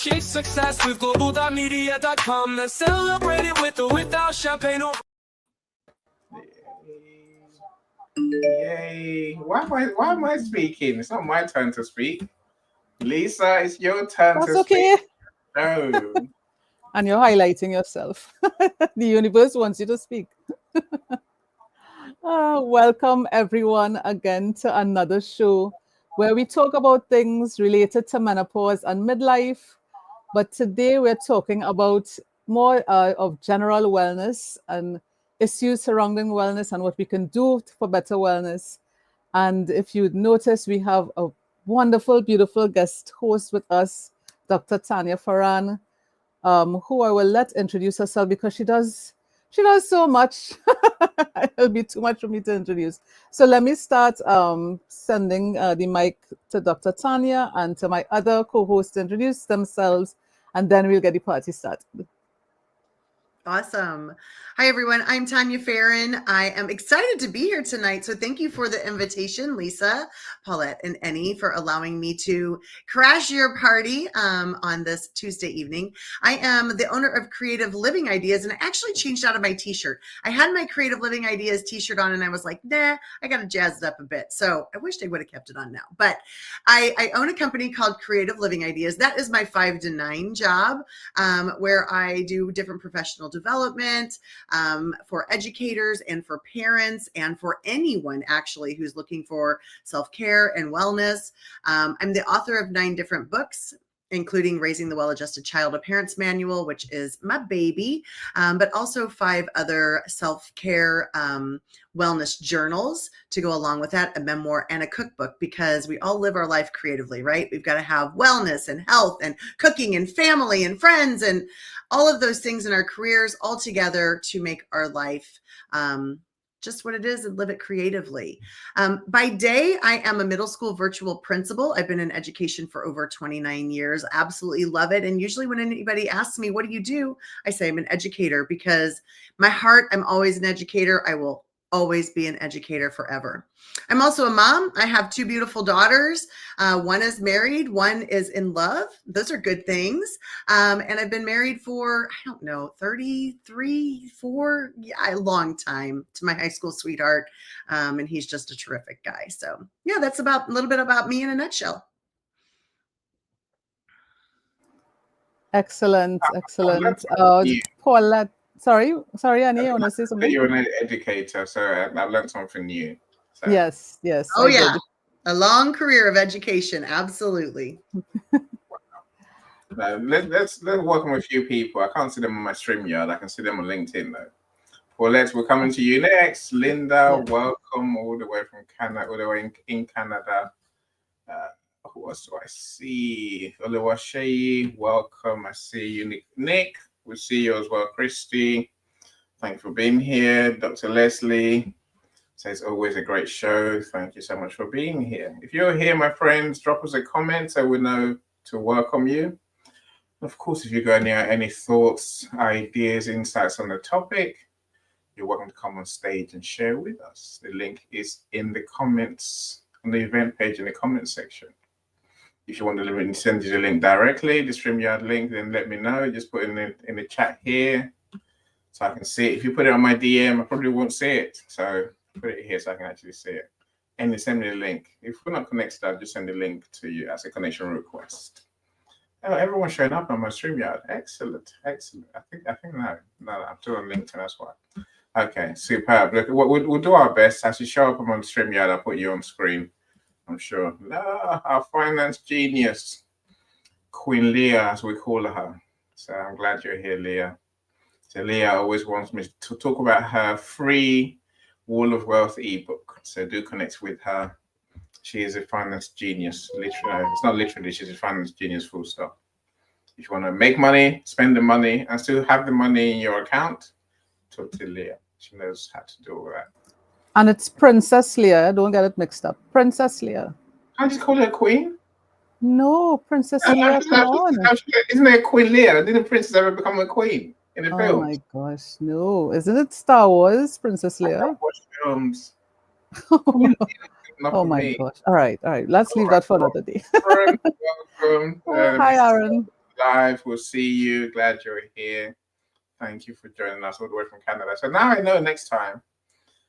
Chase success with global.media.com. Let's celebrate it with or without champagne or... Yay. Why am I speaking? It's not my turn to speak. Lisa, it's your turn That's to okay. speak. No. And you're highlighting yourself. The universe wants you to speak. Welcome everyone again to another show where we talk about things related to menopause and midlife. But today we're talking about more of general wellness and issues surrounding wellness and what we can do for better wellness. And if you notice, we have a wonderful, beautiful guest host with us, Dr. Tanya Farhan, who I will let introduce herself because she does so much. It'll be too much for me to introduce. So let me start sending the mic to Dr. Tanya and to my other co-hosts to introduce themselves, and then we'll get the party started. Awesome. Hi, everyone. I'm Tanya Farhan. I am excited to be here tonight. So thank you for the invitation, Lisa, Paulette, and Annie, for allowing me to crash your party on this Tuesday evening. I am the owner of Creative Living Ideas, and I actually changed out of my t-shirt. I had my Creative Living Ideas t-shirt on, and I was like, nah, I got to jazz it up a bit. So I wish I would have kept it on now. But I own a company called Creative Living Ideas. That is my 5 to 9 job, where I do different professional development for educators and for parents and for anyone actually who's looking for self-care and wellness. I'm the author of 9 different books, including Raising the Well-Adjusted Child, a Parent's Manual, which is my baby, but also 5 other self-care wellness journals to go along with that, a memoir and a cookbook, because we all live our life creatively, right? We've got to have wellness and health and cooking and family and friends and all of those things in our careers all together to make our life just what it is and live it creatively. By day, I am a middle school virtual principal. I've been in education for over 29 years. Absolutely love it. And usually when anybody asks me, what do? I say I'm an educator because my heart, I'm always an educator. I will always be an educator forever. I'm also a mom. I have 2 beautiful daughters. One is married, one is in love. Those are good things. And I've been married for, 33, 4, a long time to my high school sweetheart. And he's just a terrific guy. So yeah, that's about a little bit about me in a nutshell. Excellent. Paulette. Sorry, Annie, I want to say something. You're an educator, so I've learned something new. So. Yes. Oh, yeah. A long career of education. Absolutely. Let's welcome a few people. I can't see them on my StreamYard. I can see them on LinkedIn, though. Paulette, we're coming to you next. Linda, welcome all the way from Canada, all the way in Canada. Who else do I see? Oluwaseyi, welcome. I see you, Nick. We see you as well, Christy. Thank you for being here. Dr. Leslie says, always a great show. Thank you so much for being here. If you're here, my friends, drop us a comment so we know to welcome you. Of course, if you got any thoughts, ideas, insights on the topic, you're welcome to come on stage and share with us. The link is in the comments, on the event page in the comment section. If you want to send you the link directly, the StreamYard link, then let me know. Just put it in the chat here so I can see it. If you put it on my DM, I probably won't see it. So put it here so I can actually see it. And then send me the link. If we're not connected, I'll just send the link to you as a connection request. Oh, everyone's showing up on my StreamYard. Excellent. I think no, I'm still on LinkedIn, that's why. Okay, superb. Look, we'll do our best. As you show up on StreamYard, I'll put you on screen. I'm sure. Our finance genius, Queen Leah, as we call her. So I'm glad you're here, Leah. So Leah always wants me to talk about her free Wall of Wealth ebook. So do connect with her. She is a finance genius. Literally, it's not literally, she's a finance genius, full stop. If you want to make money, spend the money, and still have the money in your account, talk to Leah. She knows how to do all that. And it's Princess Leah. Don't get it mixed up. Princess Leah. I just call her Queen. No, Princess Leah. Come on. Isn't there a Queen Leah? Didn't Princess ever become a queen in the film? Oh my gosh, no! Isn't it Star Wars, Princess Leia? I watch films. Oh my gosh! All right. Let's leave that for another day. Welcome. Hi, Aaron. live. We'll see you. Glad you're here. Thank you for joining us all the way from Canada. So now I know next time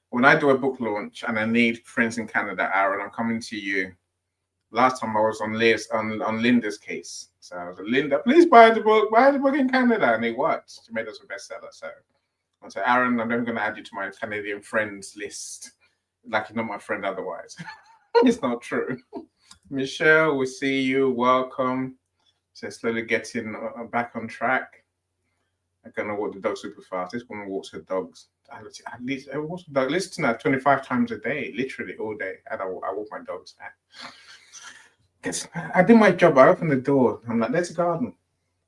when I do a book launch and I need friends in Canada, Aaron, I'm coming to you. Last time I was on Linda's case. So I was like, Linda, please buy the book in Canada. And it worked. She made us a bestseller. So I said, Aaron, I'm never going to add you to my Canadian friends list. Like you're not my friend otherwise. It's not true. Michelle, we see you. Welcome. So slowly getting back on track. I'm going to walk the dog super fast. This woman walks her dogs. At least I walk the dog. Listen, 25 times a day, literally all day. And I walk my dogs. I do my job. I open the door. I'm like, let's garden.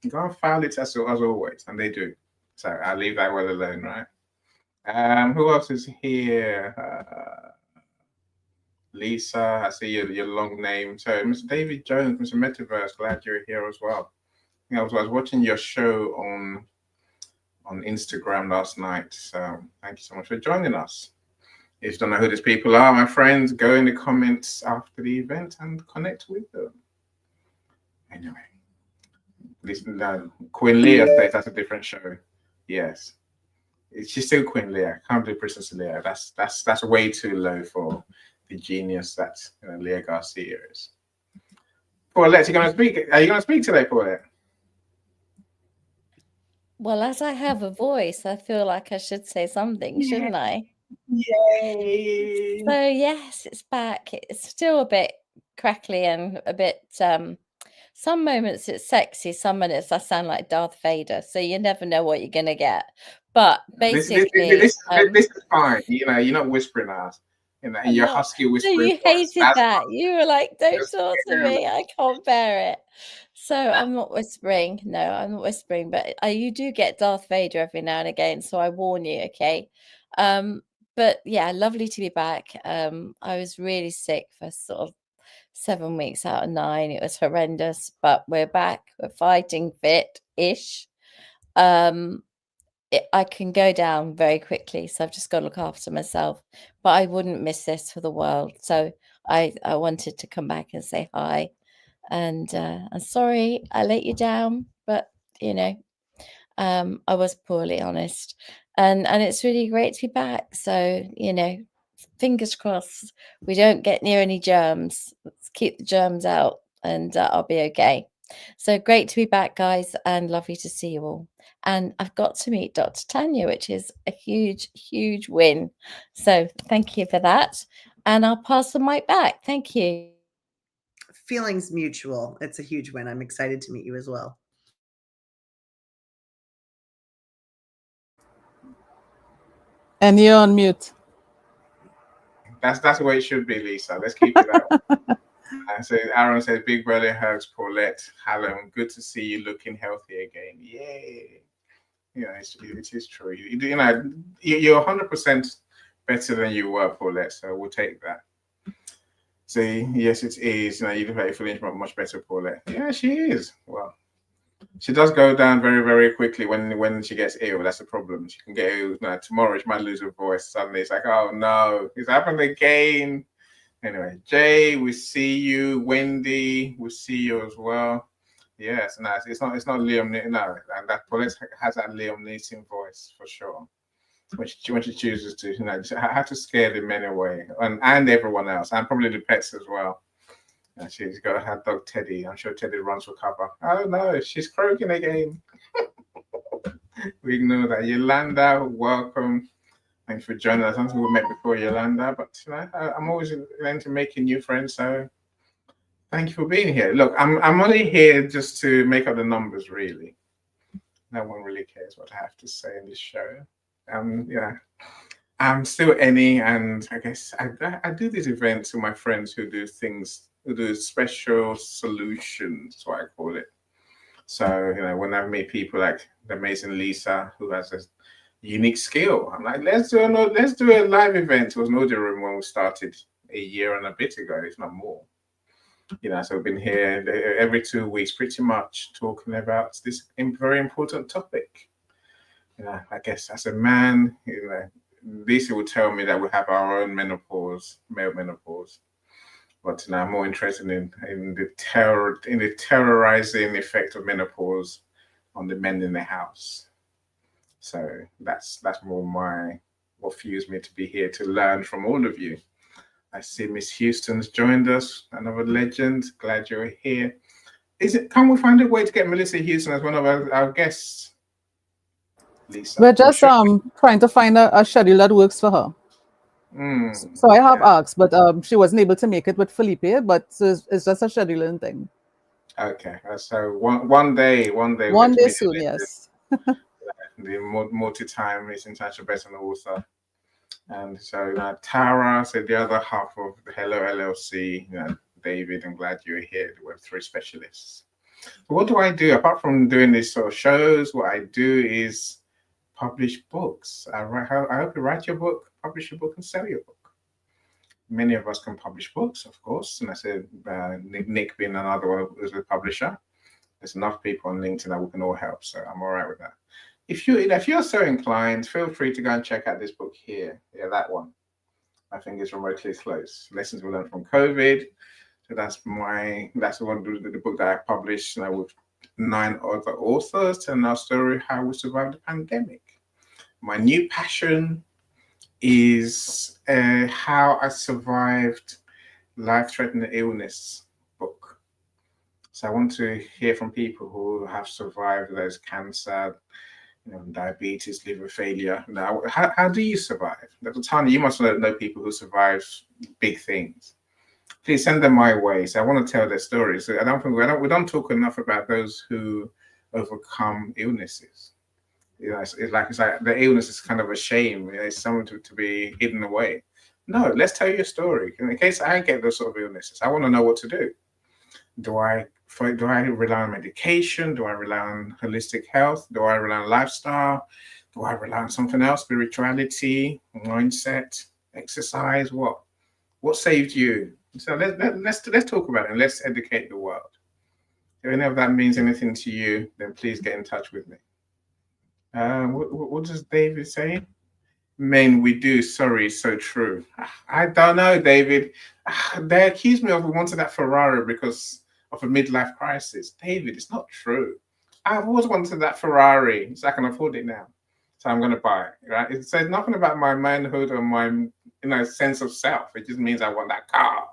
Go and foul it as always. And they do. So I leave that well alone, right? Who else is here? Lisa, I see your long name. So Mr. David Jones, Mr. Metaverse, glad you're here as well. I was watching your show on Instagram last night. So thank you so much for joining us. If you don't know who these people are, my friends, go in the comments after the event and connect with them. Anyway, listen, Queen Leah says that's a different show. Yes, she's still Queen Leah. Can't do Princess Leah. That's way too low for the genius that Leah Garcia is. Paulette, are you going to speak today, Paulette? Well, as I have a voice, I feel like I should say something, shouldn't I? Yay! So yes, it's back. It's still a bit crackly and a bit some moments it's sexy, some minutes I sound like Darth Vader, so you never know what you're gonna get. But basically this is fine. You're not whispering at us. Your husky whispering. So you hated that. You were like, don't talk to me, I can't bear it. So I'm not whispering. No, I'm not whispering, but you do get Darth Vader every now and again, so I warn you, okay? But yeah, lovely to be back. I was really sick for sort of 7 weeks out of 9. It was horrendous, but we're back. We're fighting fit-ish. I can go down very quickly, so I've just got to look after myself. But I wouldn't miss this for the world. So I wanted to come back and say hi. And I'm sorry I let you down, but I was poorly honest. And it's really great to be back. So, fingers crossed we don't get near any germs. Let's keep the germs out and I'll be okay. So great to be back, guys, and lovely to see you all. And I've got to meet Dr. Tanya, which is a huge, huge win. So thank you for that. And I'll pass the mic back. Thank you. Feelings mutual. It's a huge win. I'm excited to meet you as well. And you're on mute. That's the way it should be, Lisa. Let's keep it up. So Aaron says, big brother hugs, Paulette. Hello, good to see you looking healthy again. Yay. It is true. You're 100% better than you were, Paulette, so we'll take that. So yes, it is. You look like you're feeling much better, Paulette. Yeah, she is. Well, she does go down very, very quickly when she gets ill. That's the problem. She can get ill. Tomorrow she might lose her voice. Suddenly it's like, oh no, it's happened again. Anyway, Jay, we see you. Wendy, we see you as well. Yes, no, it's not Liam. No, and that Paulette has that Liam Neeson voice for sure. When she chooses to, I have to scare the men away and everyone else, and probably the pets as well. And she's got her dog Teddy. I'm sure Teddy runs for cover. Oh no, she's croaking again. We ignore that. Yolanda, welcome. Thanks for joining us. I don't think we met before, Yolanda, but I'm always into making new friends. So thank you for being here. Look, I'm only here just to make up the numbers, really. No one really cares what I have to say in this show. I'm still Annie, and I guess I do these events with my friends who do special solutions, that's what I call it. So, when I meet people like the amazing Lisa, who has a unique skill, I'm like, let's do a live event. It was an audio room when we started a year and a bit ago, if not more. So we've been here every 2 weeks, pretty much talking about this very important topic. I guess as a man, Lisa would tell me that we have our own menopause, male menopause. But now I'm more interested in the terrorizing effect of menopause on the men in the house. So that's more what fuels me to be here to learn from all of you. I see Miss Houston's joined us, another legend. Glad you're here. Can we find a way to get Melissa Houston as one of our guests? Lisa. We're just trying to find a schedule that works for her. So I have asked, but she wasn't able to make it with Felipe, but it's just a scheduling thing. Okay, so one day soon, yes. The multi-time is international author. And so Tara said the other half of the Hello LLC, David, I'm glad you're here, the Web3 specialists. So what do I do? Apart from doing these sort of shows, what I do is publish books. I hope you write your book, publish your book, and sell your book. Many of us can publish books, of course. And I said, Nick being another one who's a publisher. There's enough people on LinkedIn that we can all help. So I'm all right with that. If you're so inclined, feel free to go and check out this book here. Yeah, that one. I think it's remotely close. Lessons we learned from COVID. So that's one the book that I published with 9 other authors, telling our story how we survived the pandemic. My new passion is how I survived life-threatening illness book. So I want to hear from people who have survived those cancer, diabetes, liver failure. Now, how do you survive? Dr. Tanya, you must know people who survive big things. Please send them my way. So I want to tell their stories. So we don't talk enough about those who overcome illnesses. It's like the illness is kind of a shame. It's something to be hidden away. No, let's tell your story. In case I get those sort of illnesses, I want to know what to do. Do I rely on medication? Do I rely on holistic health? Do I rely on lifestyle? Do I rely on something else? Spirituality, mindset, exercise? What saved you? So let's talk about it and let's educate the world. If any of that means anything to you, then please get in touch with me. What does David say? Men, we do. Sorry, so true. I don't know, David. They accuse me of wanting that Ferrari because of a midlife crisis. David, it's not true. I've always wanted that Ferrari, so I can afford it now. So I'm going to buy it. Right? It says nothing about my manhood or my sense of self. It just means I want that car.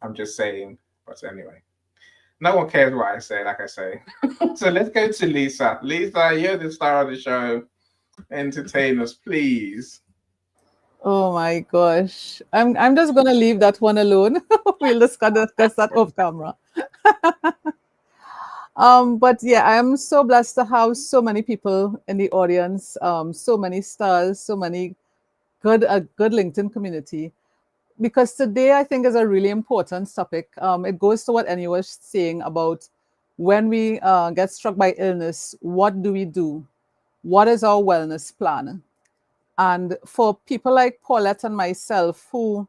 I'm just saying. But anyway. No one cares what I say, like I say. So let's go to Lisa. Lisa, you're the star of the show. Entertain us, please. Oh my gosh. I'm just gonna leave that one alone. We'll discuss that off camera. But yeah, I am so blessed to have so many people in the audience, so many stars, so many good LinkedIn community. Because today I think is a really important topic. It goes to what Annie was saying about when we get struck by illness, what do we do? What is our wellness plan? And for people like Paulette and myself who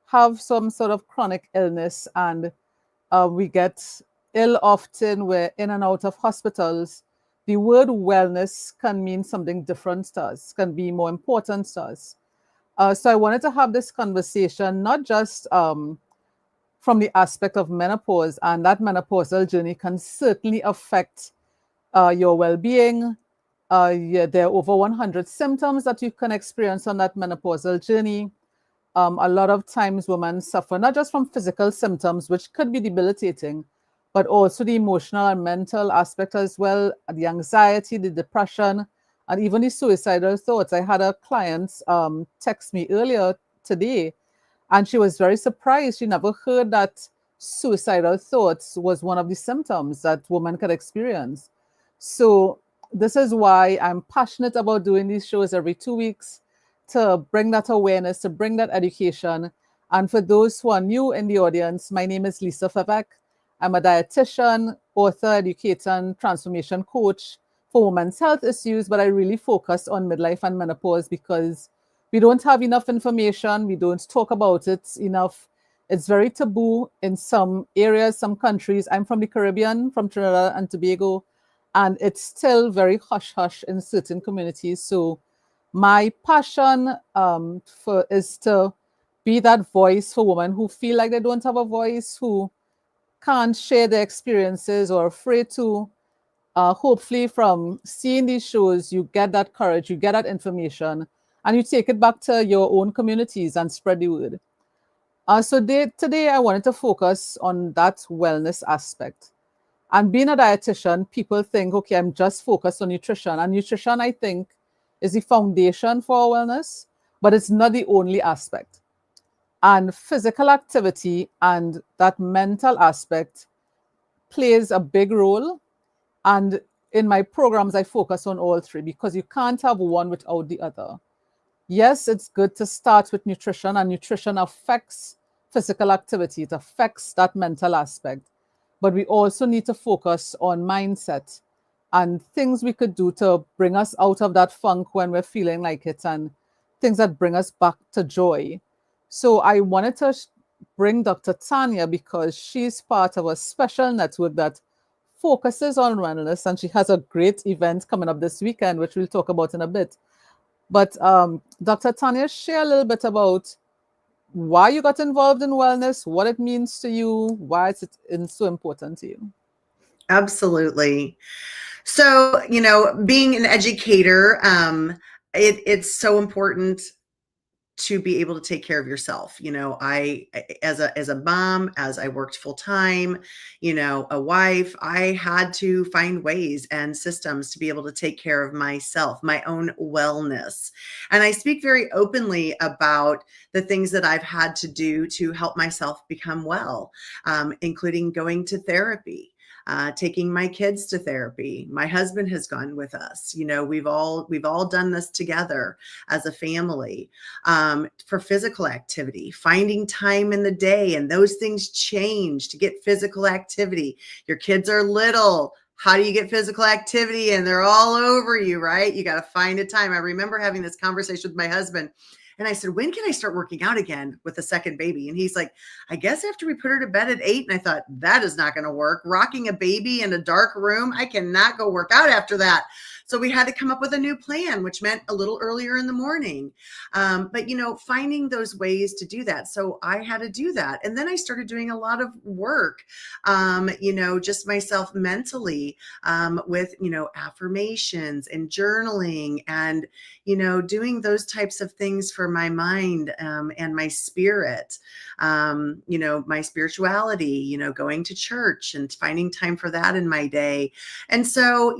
have some sort of chronic illness and we get ill often, we're in and out of hospitals, the word wellness can mean something different to us, can be more important to us. So I wanted to have this conversation, not just from the aspect of menopause, and that menopausal journey can certainly affect your well-being. There are over 100 symptoms that you can experience on that menopausal journey. A lot of times women suffer not just from physical symptoms, which could be debilitating, but also the emotional and mental aspect as well, the anxiety, the depression, and even the suicidal thoughts. I had a client text me earlier today, and she was very surprised. She never heard that suicidal thoughts was one of the symptoms that women could experience. So this is why I'm passionate about doing these shows every 2 weeks, to bring that awareness, to bring that education. And for those who are new in the audience, my name is Lisa Favek. I'm a dietitian, author, educator, and transformation coach for women's health issues, but I really focus on midlife and menopause because we don't have enough information. We don't talk about it enough. It's very taboo in some areas, some countries. I'm from the Caribbean, from Trinidad and Tobago, and it's still very hush-hush in certain communities. So my passion is to be that voice for women who feel like they don't have a voice, who can't share their experiences or afraid to. Hopefully from seeing these shows, you get that courage, you get that information, and you take it back to your own communities and spread the word. Today, I wanted to focus on that wellness aspect. And being a dietitian, people think, okay, I'm just focused on nutrition. And nutrition, I think, is the foundation for our wellness, but it's not the only aspect. And physical activity and that mental aspect plays a big role. And in my programs, I focus on all three because you can't have one without the other. Yes, it's good to start with nutrition, and nutrition affects physical activity. It affects that mental aspect. But we also need to focus on mindset and things we could do to bring us out of that funk when we're feeling like it, and things that bring us back to joy. So I wanted to bring Dr. Tanya because she's part of a special network that focuses on wellness, and she has a great event coming up this weekend, which we'll talk about in a bit. But Dr. Tanya, share a little bit about why you got involved in wellness, what it means to you, why it's so important to you. Absolutely. So, being an educator, it's so important to be able to take care of yourself. I, as a mom, as I worked full time, a wife, I had to find ways and systems to be able to take care of myself, my own wellness. And I speak very openly about the things that I've had to do to help myself become well, including going to therapy. Taking my kids to therapy. My husband has gone with us. We've all done this together as a family. For physical activity, finding time in the day, and those things change to get physical activity. Your kids are little. How do you get physical activity? And they're all over you, right? You got to find a time. I remember having this conversation with my husband. And I said, when can I start working out again with the second baby? And he's like, I guess after we put her to bed at 8. And I thought, that is not going to work. Rocking a baby in a dark room, I cannot go work out after that. So we had to come up with a new plan, which meant a little earlier in the morning. But, finding those ways to do that. So I had to do that. And then I started doing a lot of work, just myself mentally with, affirmations and journaling and, doing those types of things for my mind and my spirit, my spirituality, going to church and finding time for that in my day. And so,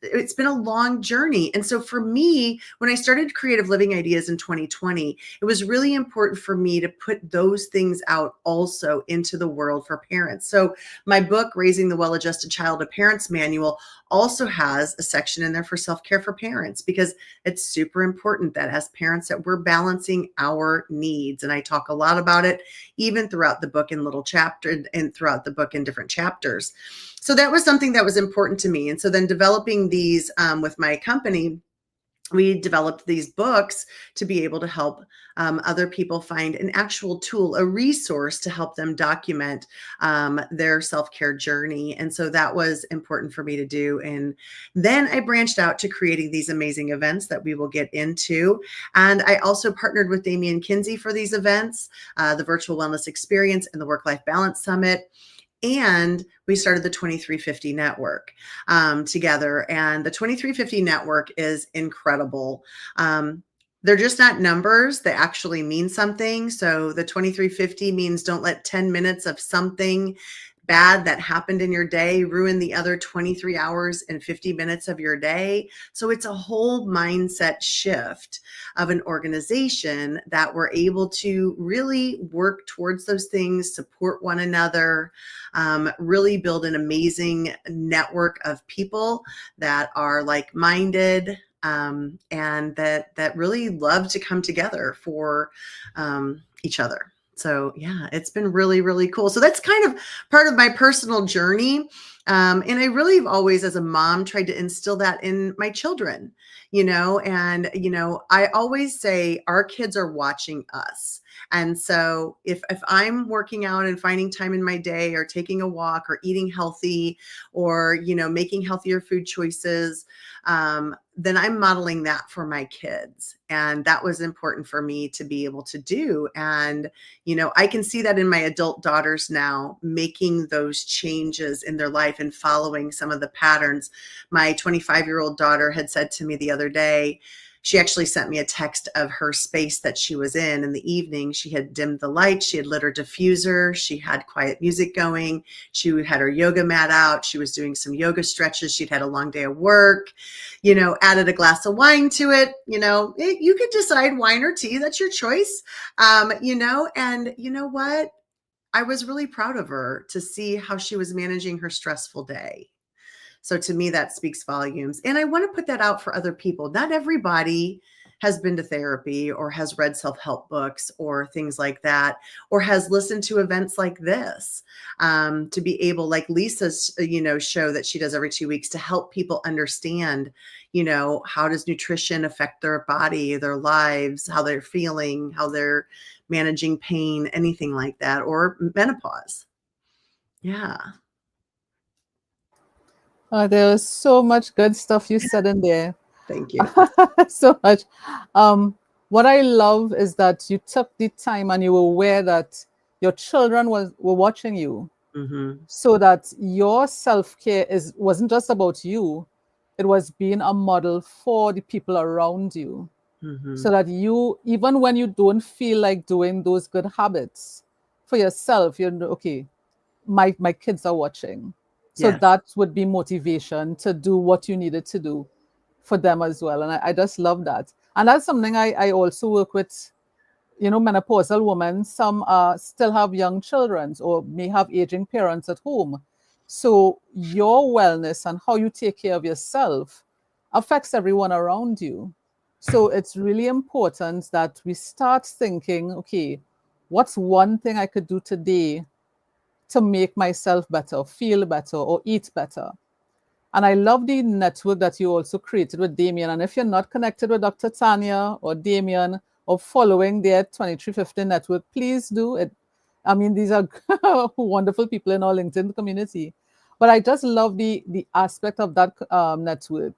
it's been a long journey. And so for me, when I started Creative Living Ideas in 2020, it was really important for me to put those things out also into the world for parents. So my book, Raising the Well-Adjusted Child, a Parent's Manual, also has a section in there for self-care for parents, because it's super important that as parents that we're balancing our needs. And I talk a lot about it, even throughout the book in little chapters and throughout the book in different chapters. So that was something that was important to me. And so then developing these with my company, we developed these books to be able to help other people find an actual tool, a resource to help them document their self-care journey. And so that was important for me to do. And then I branched out to creating these amazing events that we will get into. And I also partnered with Damian Kinsey for these events, the Virtual Wellness Experience and the Work-Life Balance Summit. And we started the 2350 Network together. And the 2350 Network is incredible. They're just not numbers. They actually mean something. So the 2350 means don't let 10 minutes of something bad that happened in your day ruin the other 23 hours and 50 minutes of your day. So it's a whole mindset shift of an organization that we're able to really work towards those things, support one another, really build an amazing network of people that are like-minded, and that really love to come together for each other. So yeah, it's been really, really cool. So that's kind of part of my personal journey And I really have always, as a mom, tried to instill that in my children, and, I always say our kids are watching us. And so if I'm working out and finding time in my day or taking a walk or eating healthy or, making healthier food choices, then I'm modeling that for my kids. And that was important for me to be able to do. And, I can see that in my adult daughters now, making those changes in their life and following some of the patterns. My 25-year-old daughter had said to me the other day, she actually sent me a text of her space that she was in the evening. She had dimmed the lights. She had lit her diffuser. She had quiet music going. She had her yoga mat out. She was doing some yoga stretches. She'd had a long day of work, added a glass of wine to it. You could decide wine or tea. That's your choice. And you know what? I was really proud of her to see how she was managing her stressful day. So to me, that speaks volumes. And I want to put that out for other people. Not everybody has been to therapy or has read self-help books or things like that, or has listened to events like this, to be able, like Lisa's, show that she does every 2 weeks, to help people understand, how does nutrition affect their body, their lives, how they're feeling, how they're managing pain, anything like that, or menopause. Yeah. There was so much good stuff you said in there. Thank you. So much. What I love is that you took the time and you were aware that your children were watching you, so that your self-care wasn't just about you, it was being a model for the people around you. So that you, even when you don't feel like doing those good habits for yourself, okay, my kids are watching. So Yes. that would be motivation to do what you needed to do for them as well. And I just love that. And that's something I also work with, menopausal women. Some still have young children or may have aging parents at home. So your wellness and how you take care of yourself affects everyone around you. So it's really important that we start thinking, okay, what's one thing I could do today to make myself better, feel better, or eat better? And I love the network that you also created with Damien. And if you're not connected with Dr. Tanya or Damien or following their 2350 network, please do it. I mean, these are wonderful people in our LinkedIn community. But I just love the aspect of that network.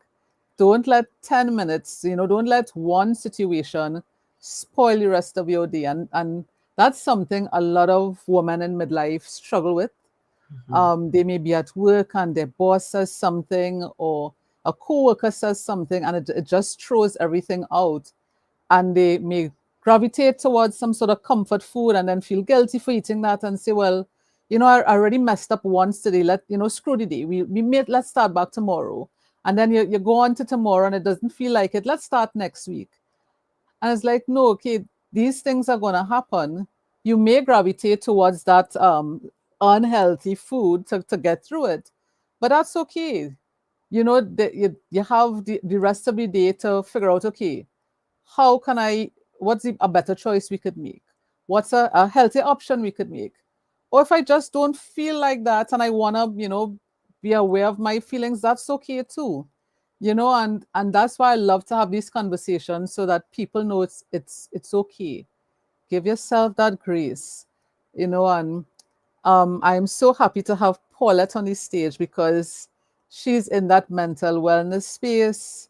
Don't let 10 minutes, don't let one situation spoil the rest of your day. And that's something a lot of women in midlife struggle with. They may be at work and their boss says something or a coworker says something, and it just throws everything out. And they may gravitate towards some sort of comfort food and then feel guilty for eating that and say, well, I already messed up once today. Screw the day. Let's start back tomorrow. And then you go on to tomorrow and it doesn't feel like it. Let's start next week. And it's like, no, okay, these things are going to happen. You may gravitate towards that unhealthy food to get through it, but that's okay. You have the rest of the day to figure out, okay, what's a better choice we could make? What's a healthy option we could make? Or if I just don't feel like that and I want to, be aware of my feelings, that's okay too. And that's why I love to have these conversations so that people know it's okay. Give yourself that grace, and I'm so happy to have Paulette on the stage because she's in that mental wellness space,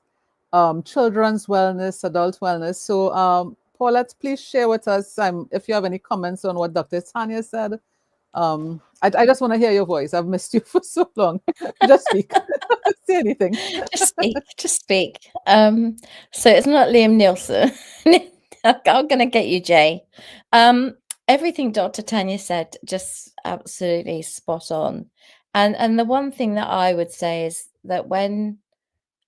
children's wellness, adult wellness. So Paulette, please share with us if you have any comments on what Dr. Tanya said. I just want to hear your voice. I've missed you for so long. Just speak. Say anything. Just speak. So it's not Liam Nielsen. I'm gonna get you, Jay. Everything Dr. Tanya said, just absolutely spot on. And the one thing that I would say is that when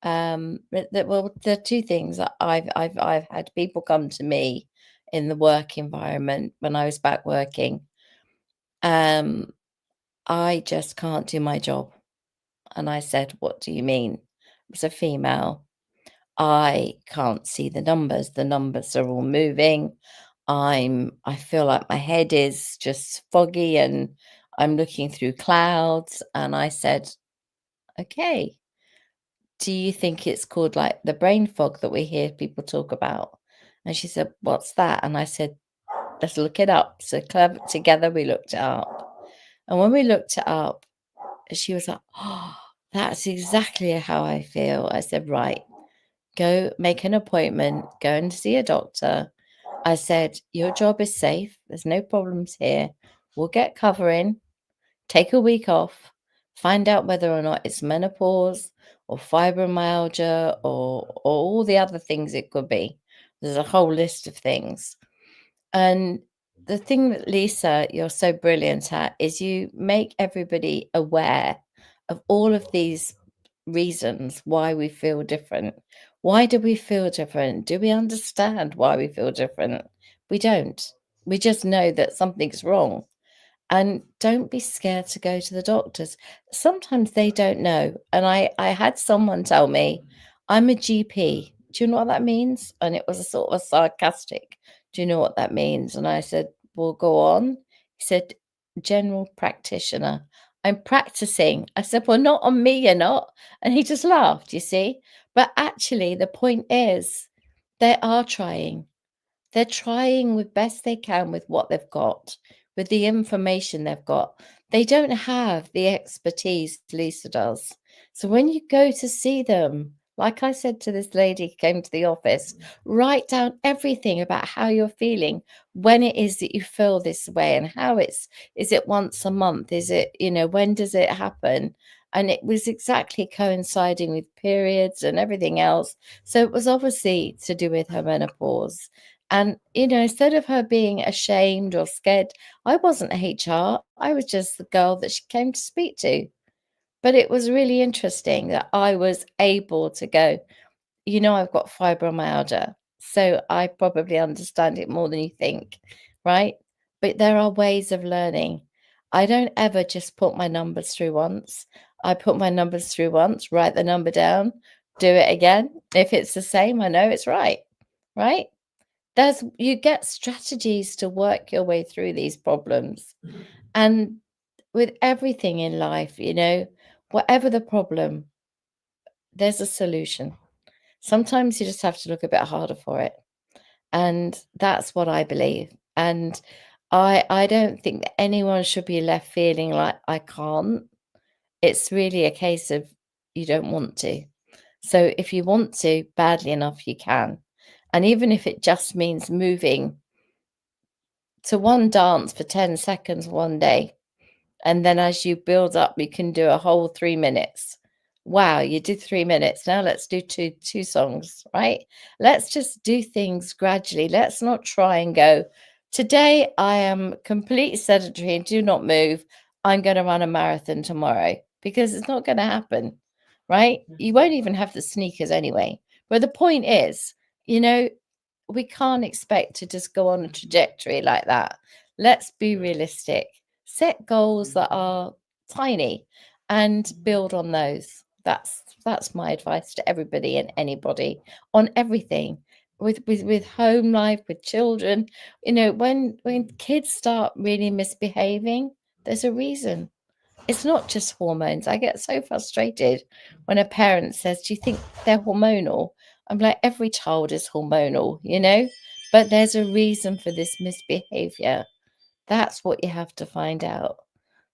the two things that I've had people come to me in the work environment when I was back working. I just can't do my job. And I said, what do you mean? It was a female. I can't see the numbers. The numbers are all moving. I feel like my head is just foggy and I'm looking through clouds. And I said, okay, do you think it's called like the brain fog that we hear people talk about? And she said, what's that? And I said, let's look it up. So together we looked it up. And when we looked it up, she was like, oh, that's exactly how I feel. I said, right, go make an appointment, go and see a doctor. I said, your job is safe. There's no problems here. We'll get covering, take a week off, find out whether or not it's menopause or fibromyalgia or all the other things it could be. There's a whole list of things. And the thing that, Lisa, you're so brilliant at is you make everybody aware of all of these reasons why we feel different. Why do we feel different? Do we understand why we feel different? We don't. We just know that something's wrong. And don't be scared to go to the doctors. Sometimes they don't know. And I had someone tell me, I'm a GP. Do you know what that means? And it was a sort of a sarcastic, do you know what that means? And I said, well, go on. He said, general practitioner. I'm practicing. I said, well, not on me, you're not. And he just laughed, you see. But actually, the point is, they are trying. They're trying with best they can with what they've got, with the information they've got. They don't have the expertise Lisa does. So when you go to see them, like I said to this lady who came to the office, write down everything about how you're feeling, when it is that you feel this way and how is it once a month? Is it, when does it happen? And it was exactly coinciding with periods and everything else. So it was obviously to do with her menopause. And, instead of her being ashamed or scared, I wasn't HR. I was just the girl that she came to speak to. But it was really interesting that I was able to go, I've got fibromyalgia. So I probably understand it more than you think, right? But there are ways of learning. I don't ever just put my numbers through once. I put my numbers through once, write the number down, do it again. If it's the same, I know it's right, right? You get strategies to work your way through these problems. And with everything in life, whatever the problem, there's a solution. Sometimes you just have to look a bit harder for it. And that's what I believe. And I don't think that anyone should be left feeling like I can't. It's really a case of you don't want to. So if you want to badly enough, you can. And even if it just means moving to one dance for 10 seconds one day, and then as you build up, you can do a whole 3 minutes. Wow, you did 3 minutes. Now let's do two songs, right? Let's just do things gradually. Let's not try and go, today I am completely sedentary and do not move. I'm going to run a marathon tomorrow, because it's not going to happen, right? You won't even have the sneakers anyway. But the point is, we can't expect to just go on a trajectory like that. Let's be realistic. Set goals that are tiny and build on those. That's my advice to everybody and anybody on everything. With home life, with children, when kids start really misbehaving, there's a reason. It's not just hormones. I get so frustrated when a parent says, do you think they're hormonal? I'm like, every child is hormonal, but there's a reason for this misbehavior. That's what you have to find out.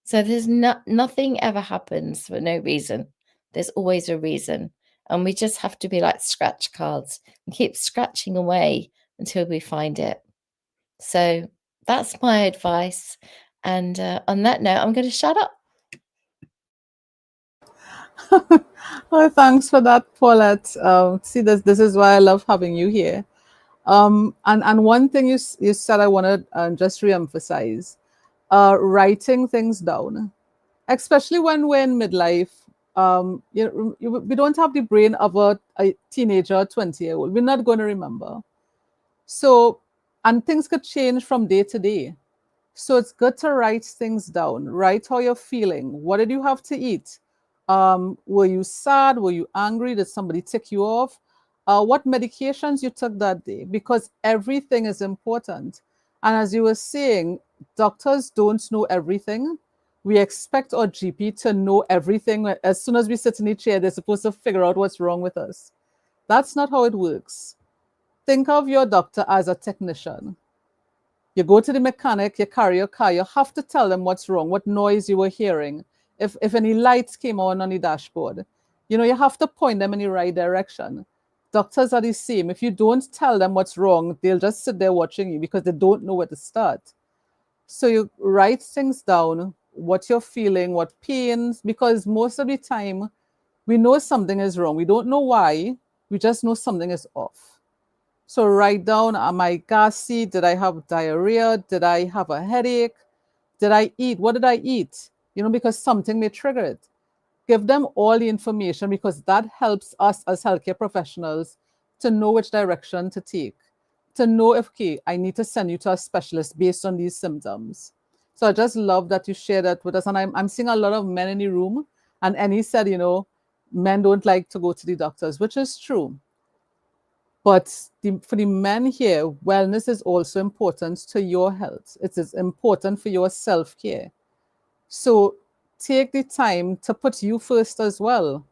So there's nothing ever happens for no reason. There's always a reason. And we just have to be like scratch cards and keep scratching away until we find it. So that's my advice. And on that note, I'm going to shut up. Oh, thanks for that, Paulette. See, this is why I love having you here. And one thing you said I want to just reemphasize, writing things down, especially when we're in midlife. We don't have the brain of a teenager or 20-year-old. We're not going to remember. So, and things could change from day to day. So it's good to write things down. Write how you're feeling. What did you have to eat? Were you sad? Were you angry? Did somebody tick you off? What medications you took that day? Because everything is important. And as you were saying, doctors don't know everything. we expect our GP to know everything. As soon as we sit in the chair, they're supposed to figure out what's wrong with us. That's not how it works. Think of your doctor as a technician. You go to the mechanic, you carry your car, you have to tell them what's wrong, what noise you were hearing, if any lights came on the dashboard. You know, you have to point them in the right direction. Doctors are the same. If you don't tell them what's wrong, they'll just sit there watching you because they don't know where to start. So you write things down, what you're feeling, what pains, because most of the time we know something is wrong. We don't know why, we just know something is off. So write down, am I gassy? Did I have diarrhea? Did I have a headache? Did I eat? What did I eat? You know, because something may trigger it. Give them all the information because that helps us as healthcare professionals to know which direction to take, to know if, okay, I need to send you to a specialist based on these symptoms. So I just love that you share that with us. And I'm seeing a lot of men in the room. And Annie said, you know, men don't like to go to the doctors, which is true. But for the men here, wellness is also important to your health. It is important for your self-care. So take the time to put you first as well.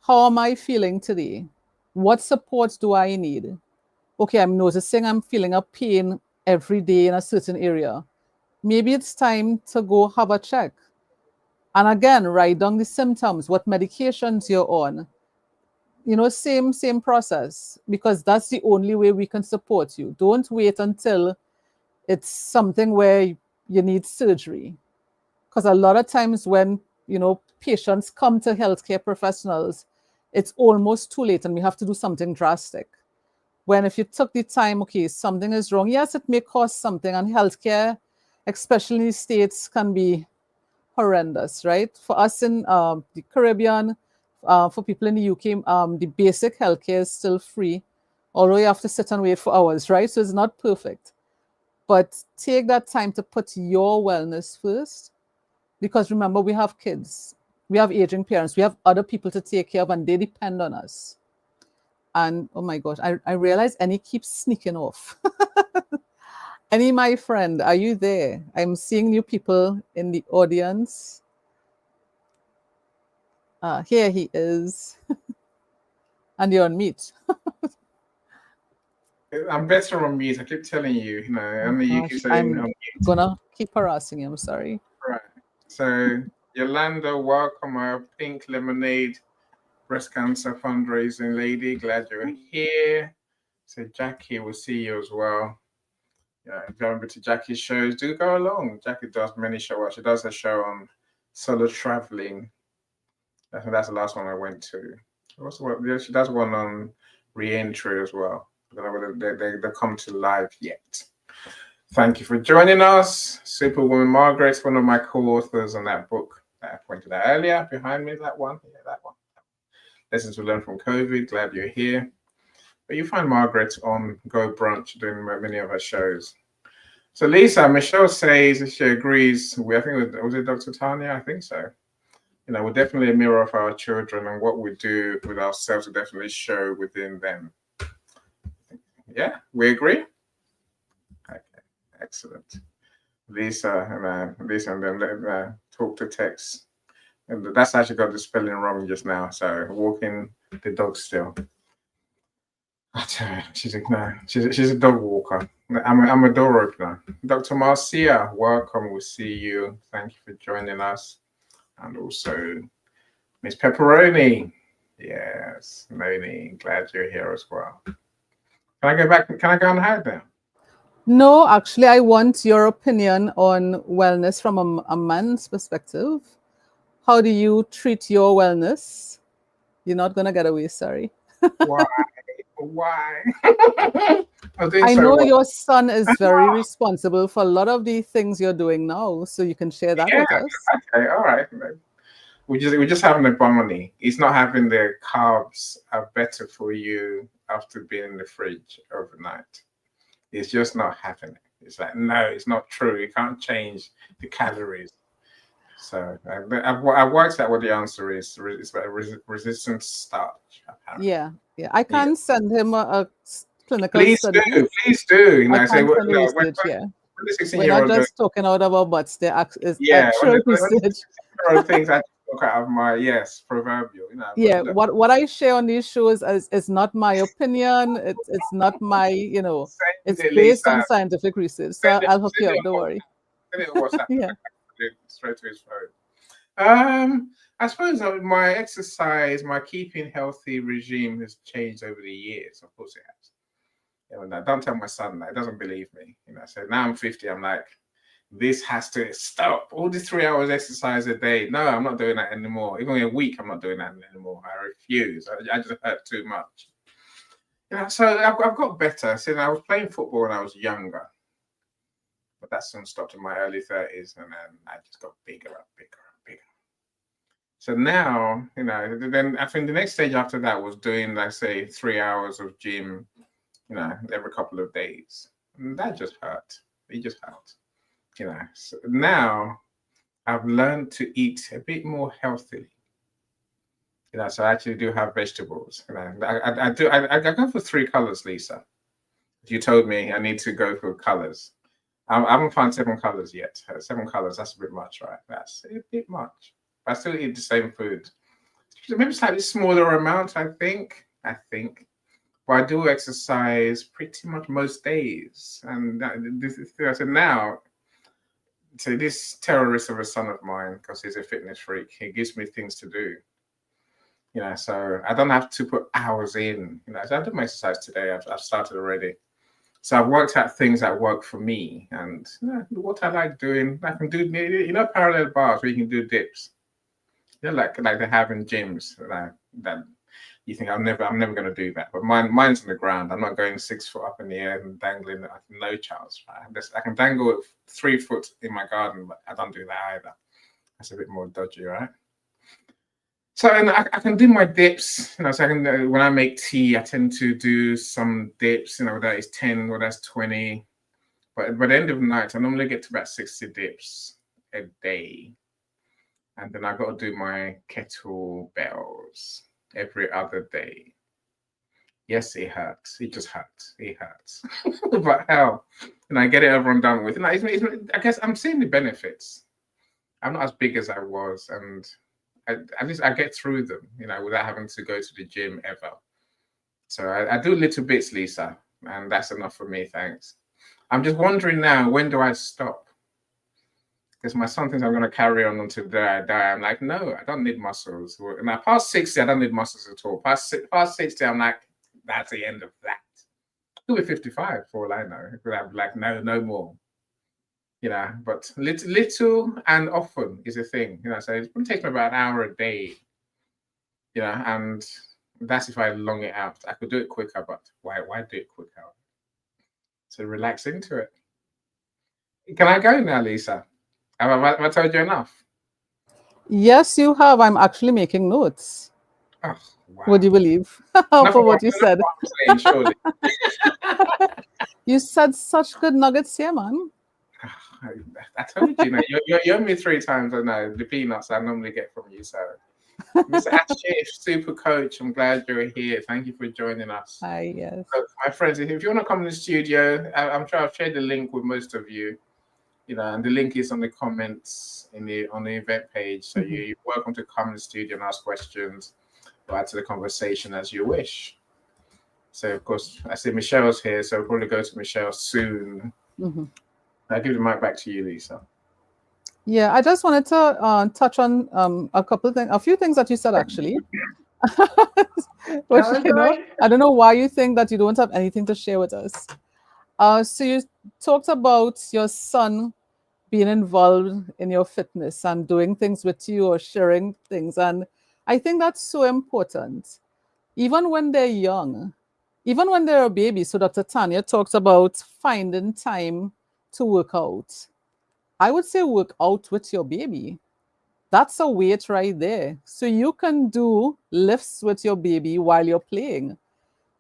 How am I feeling today? What support do I need? Okay, I'm noticing I'm feeling a pain every day in a certain area. Maybe it's time to go have a check. And again, write down the symptoms, what medications you're on. You know, same process, because that's the only way we can support you. Don't wait until it's something where you need surgery. Because a lot of times when, you know, patients come to healthcare professionals, it's almost too late and we have to do something drastic. When if you took the time, okay, something is wrong. Yes, it may cost something, and healthcare, especially in the States, can be horrendous, right? For us in the Caribbean, for people in the UK, the basic healthcare is still free, although you have to sit and wait for hours, right? So it's not perfect. But take that time to put your wellness first, because remember, we have kids, we have aging parents, we have other people to take care of, and they depend on us. And oh my gosh, I realize Annie keeps sneaking off. Annie, my friend, are you there? I'm seeing new people in the audience. Here he is. And you're on mute. I'm better on mute. I keep telling you, you know, and you keep saying I'm on mute. gonna keep harassing you. I'm sorry. Right. So Yolanda, welcome, our Pink Lemonade breast cancer fundraising lady. Glad you're here. So Jackie, we'll see you as well. Yeah, if you haven't been to Jackie's shows, do go along. Jackie does many shows. She does a show on solo traveling. I think that's the last one I went to. She does one on re-entry as well. I don't know whether they come to live yet. Thank you for joining us. Superwoman Margaret's one of my co-authors on that book that I pointed out earlier. Behind me, that one. Yeah, that one. Lessons we learned from COVID. Glad you're here. But you find Margaret on Go Brunch doing many of her shows. So Lisa, Michelle says she agrees. I think was it Dr. Tanya? I think so. You know, we're definitely a mirror of our children, and what we do with ourselves will definitely show within them. Yeah, we agree? Okay, excellent. Lisa and then talk to text. And that's actually got the spelling wrong just now. So walking the dog still. I tell you, she's a dog walker. I'm a door opener. Dr. Marcia, welcome. We'll see you. Thank you for joining us. And also Miss Pepperoni. Yes, Noni, glad you're here as well. Can I go back? Can I go on hide now? No, actually, I want your opinion on wellness from a man's perspective. How do you treat your wellness? You're not going to get away, sorry. Why? Why? I know your son is very responsible for a lot of the things you're doing now, so you can share that with us. Okay, all right. We're just having a bunny. He's not having the carbs are better for you after being in the fridge overnight. It's just not having it. It's like, no, it's not true. You can't change the calories. So I've worked out what the answer is. It's like resistant starch. Apparently. Yeah. I can send him a clinical Please study. Please do. You know, I can send research, yeah. when the We're not 16-year-old just talking out of our butts. There is yeah, actual when the research. 16-year-old things I talk out of my, yes, proverbial, you know. Yeah, But look, what I share on these shows is not my opinion. It's not my, you know, send it's it, based Lisa. on scientific research. So I'll hook you Send up, don't worry. it on WhatsApp. Yeah. Straight to his phone. I suppose my exercise, my keeping healthy regime has changed over the years. Of course it has. You know, don't tell my son that. He doesn't believe me. You know, so now I'm 50. I'm like, this has to stop. All these 3 hours exercise a day. No, I'm not doing that anymore. Even in a week, I'm not doing that anymore. I refuse. I just hurt too much. You know, so I've got better. Since I was playing football when I was younger, but that soon stopped in my early 30s, and then I just got bigger and bigger and bigger. So now, you know, then I think the next stage after that was doing, like, say, 3 hours of gym, you know, every couple of days. And that just hurt. It just hurt. You know, so now I've learned to eat a bit more healthily. You know, so I actually do have vegetables. You know, I go for 3 colors, Lisa. You told me I need to go for colors. I haven't found 7 colors yet. 7 colors, that's a bit much, right? That's a bit much. I still eat the same food. Maybe slightly smaller amount, I think. But I do exercise pretty much most days. And so now, so this terrorist of a son of mine, because he's a fitness freak, he gives me things to do. You know, so I don't have to put hours in. You know, so I did my exercise today. I've started already. So I've worked out things that work for me, and you know, what I like doing. I can do, you know, parallel bars where you can do dips. You know, like they have in gyms. That you think I'm never going to do that. But mine's on the ground. I'm not going 6 foot up in the air and dangling. No chance. Right? I can dangle 3 foot in my garden, but I don't do that either. That's a bit more dodgy, right? So and I can do my dips, you know. So I can when I make tea, I tend to do some dips, you know, whether it's 10 or that's 20. But by the end of the night, I normally get to about 60 dips a day, and then I got to do my kettlebells every other day. Yes, it hurts. It just hurts. It hurts. But hell, and I get it over and done with. And I guess I'm seeing the benefits. I'm not as big as I was, and at least I get through them, you know, without having to go to the gym ever. So I do little bits, Lisa, and that's enough for me, thanks. I'm just wondering now, when do I stop? Because my son thinks I'm going to carry on until the day I die. I'm like, no, I don't need muscles. Now, past 60, I don't need muscles at all. Past 60, I'm like, that's the end of that. It'll be 55 for all I know. I'm like, no more. You know, but little and often is a thing. You know, so it's going to take me about an hour a day. You know, and that's if I long it out. I could do it quicker, but why do it quicker? So relax into it. Can I go now, Lisa? Have I told you enough? Yes, you have. I'm actually making notes. Oh, wow. Would you believe for what you said? I'm saying, surely. You said such good nuggets here, man. I told you, now, you owe me 3 times. I know the peanuts I normally get from you. So, Mr. Ashif, super coach, I'm glad you're here. Thank you for joining us. Hi, yes. So, my friends, if you want to come in the studio, I'm sure I've shared the link with most of you. You know, and the link is on the comments on the event page. So you're welcome to come in the studio and ask questions or add to the conversation as you wish. So, of course, I see Michelle's here, so we'll probably go to Michelle soon. I'll give the mic back to you, Lisa. Yeah, I just wanted to touch on a few things that you said, actually. Which, you know, I don't know why you think that you don't have anything to share with us. So you talked about your son being involved in your fitness and doing things with you or sharing things. And I think that's so important. Even when they're young, even when they're a baby. So Dr. Tanya talks about finding time to work out. I would say work out with your baby. That's a weight right there. So you can do lifts with your baby while you're playing.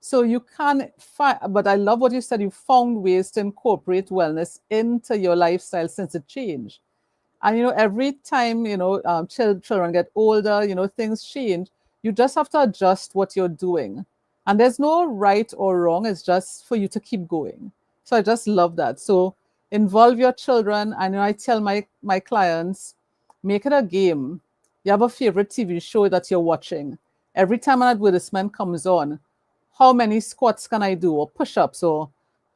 So you can find, but I love what you said. You found ways to incorporate wellness into your lifestyle since it changed. And, you know, every time, you know, children get older, you know, things change. You just have to adjust what you're doing. And there's no right or wrong. It's just for you to keep going. So I just love that. So Involve your children. I know I tell my clients, make it a game. You have a favorite TV show that you're watching. Every time an advertisement comes on, how many squats can I do, or push-ups, or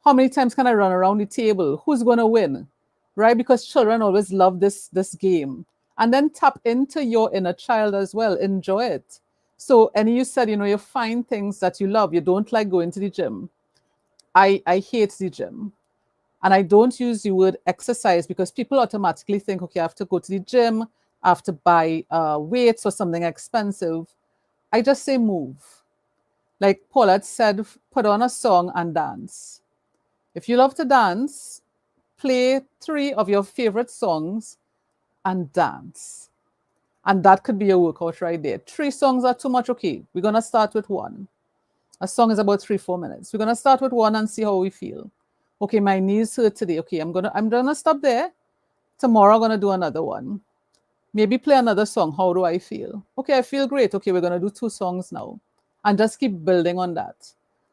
how many times can I run around the table? Who's going to win? Right? Because children always love this game. And then tap into your inner child as well. Enjoy it. So, and you said, you find things that you love. You don't like going to the gym. I hate the gym. And I don't use the word exercise because people automatically think, okay, I have to go to the gym, I have to buy weights or something expensive. I just say move. Like Paulette said, put on a song and dance. If you love to dance, play 3 of your favorite songs and dance. And that could be a workout right there. 3 songs are too much. Okay, we're going to start with 1. A song is about 3-4 minutes. We're going to start with 1 and see how we feel. Okay, my knees hurt today. Okay, I'm gonna stop there. Tomorrow I'm gonna do another one. Maybe play another song. How do I feel? Okay, I feel great. Okay, we're gonna do 2 songs now. And just keep building on that.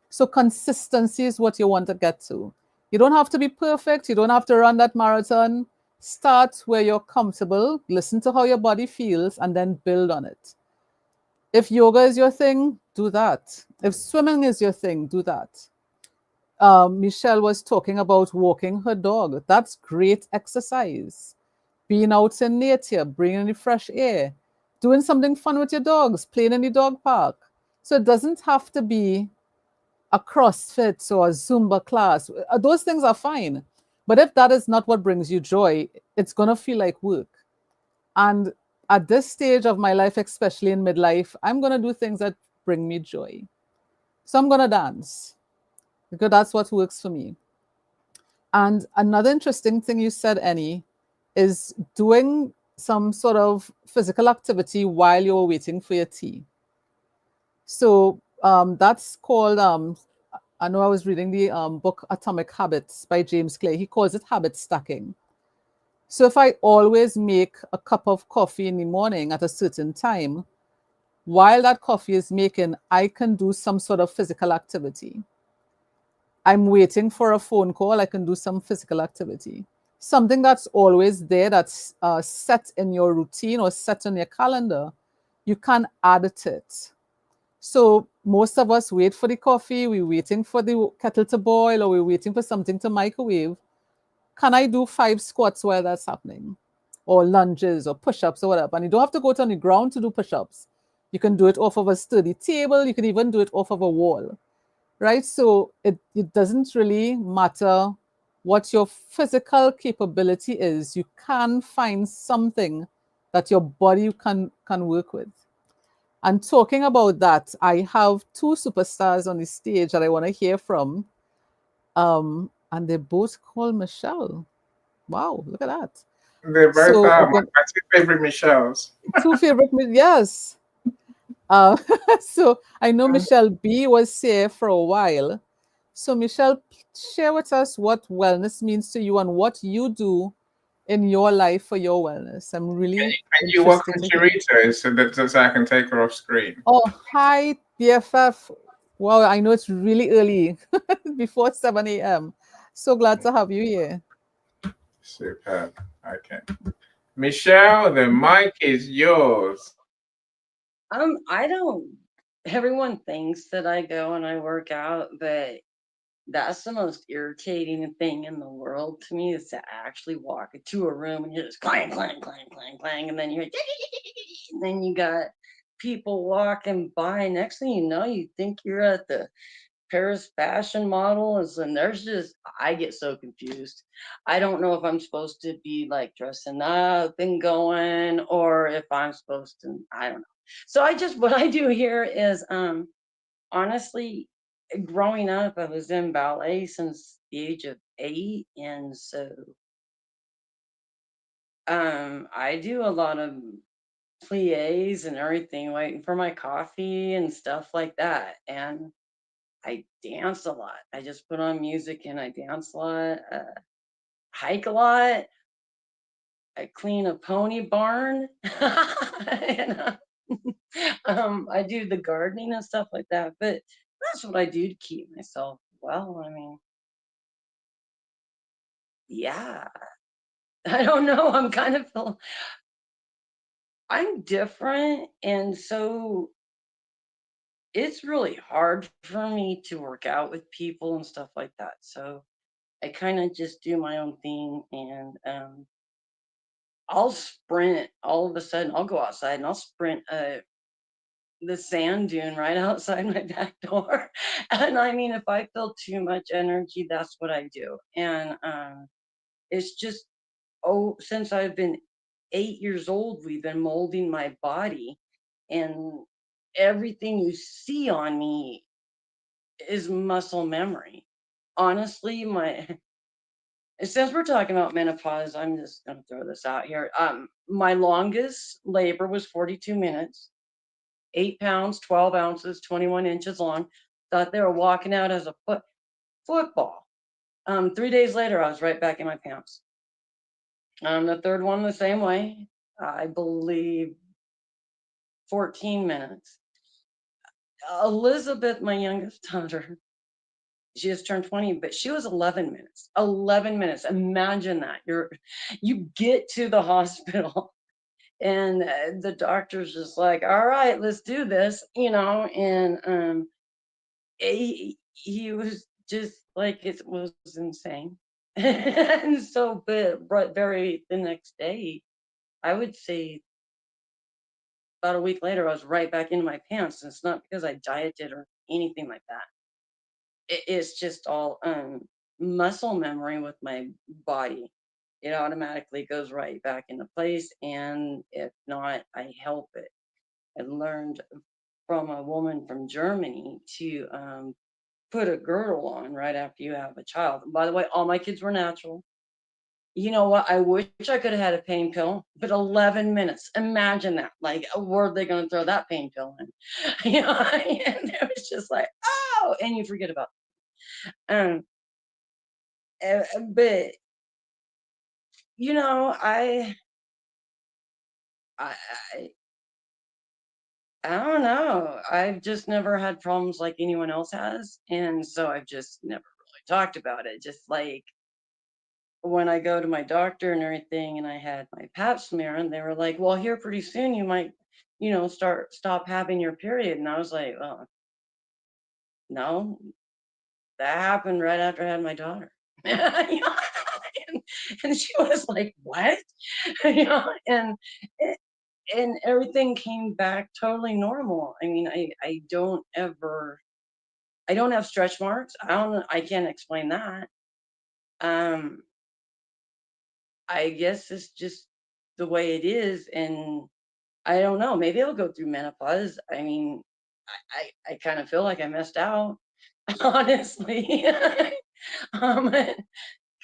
So consistency is what you want to get to. You don't have to be perfect. You don't have to run that marathon. Start where you're comfortable. Listen to how your body feels and then build on it. If yoga is your thing, do that. If swimming is your thing, do that. Michelle was talking about walking her dog. That's great exercise. Being out in nature, bringing the fresh air, doing something fun with your dogs, playing in the dog park. So it doesn't have to be a CrossFit or a Zumba class. Those things are fine. But if that is not what brings you joy, it's going to feel like work. And at this stage of my life, especially in midlife, I'm going to do things that bring me joy. So I'm going to dance because that's what works for me. And another interesting thing you said, Annie, is doing some sort of physical activity while you're waiting for your tea. So that's called, I know I was reading the book Atomic Habits by James Clear. He calls it habit stacking. So if I always make a cup of coffee in the morning at a certain time, while that coffee is making, I can do some sort of physical activity. I'm waiting for a phone call, I can do some physical activity. Something that's always there, that's set in your routine or set on your calendar, you can add to it. So most of us wait for the coffee, we're waiting for the kettle to boil, or we're waiting for something to microwave. Can I do 5 squats while that's happening? Or lunges or push-ups or whatever. And you don't have to go on the ground to do push-ups. You can do it off of a sturdy table. You can even do it off of a wall. Right? So it doesn't really matter what your physical capability is. You can find something that your body can work with. And talking about that, I have 2 superstars on the stage that I want to hear from. And they're both called Michelle. Wow, look at that. They both So, are my 2 favorite Michelles. 2 favorite, yes. So I know Michelle B was here for a while. So Michelle, share with us what wellness means to you and what you do in your life for your wellness. I'm really Can you welcome Charita so I can take her off screen? Oh, hi, BFF. Wow, I know it's really early, before 7 a.m. So glad to have you here. Superb. Okay. Michelle, the mic is yours. I don't. Everyone thinks that I go and I work out, but that's the most irritating thing in the world to me is to actually walk into a room and you just clang, clang, clang, clang, clang, and then you're, and then you got people walking by. Next thing you know, you think you're at the Paris fashion models, and there's just, I get so confused. I don't know if I'm supposed to be like dressing up and going, or if I'm supposed to, I don't know. So what I do here is honestly, growing up I was in ballet since the age of 8, and so I do a lot of plies and everything, waiting for my coffee and stuff like that, and I dance a lot. I just put on music and I dance a lot, hike a lot. I clean a pony barn. and, I do the gardening and stuff like that. But that's what I do to keep myself well. I mean, yeah, I don't know. I'm kind of I'm different, and so it's really hard for me to work out with people and stuff like that. So I kind of just do my own thing, and I'll sprint. All of a sudden, I'll go outside and I'll sprint the sand dune right outside my back door. And I mean, if I feel too much energy, that's what I do. And it's just, oh, since I've been 8 years old, we've been molding my body, and everything you see on me is muscle memory. Honestly, my since we're talking about menopause, I'm just gonna throw this out here. My longest labor was 42 minutes, 8 pounds, 12 ounces, 21 inches long. Thought they were walking out as a football. 3 days later, I was right back in my pants. The third one the same way. I believe 14 minutes. Elizabeth, my youngest daughter, she just turned 20, but she was 11 minutes. 11 minutes. Imagine that. You get to the hospital and the doctor's just like, all right, let's do this, and he was just like, it was insane. And so, but very the next day, I would say about a week later, I was right back into my pants. And it's not because I dieted or anything like that. It's just all muscle memory with my body. It automatically goes right back into place. And if not, I help it. I learned from a woman from Germany to put a girdle on right after you have a child. And by the way, all my kids were natural. You know what? I wish I could have had a pain pill, but 11 minutes. Imagine that. Like, where are they going to throw that pain pill in? And it was just like, oh, and you forget about it. But I, I, I don't know. I've just never had problems like anyone else has, and so I've just never really talked about it. Just like when I go to my doctor and everything, and I had my pap smear, and they were like, "Well, here pretty soon you might, stop having your period." And I was like, "Well, no, that happened right after I had my daughter." and, and she was like, "What?" And and everything came back totally normal. I mean, I don't have stretch marks. I can't explain that. Um, I guess it's just the way it is, and I don't know. Maybe I'll go through menopause. I mean, I kind of feel like I missed out, honestly. um,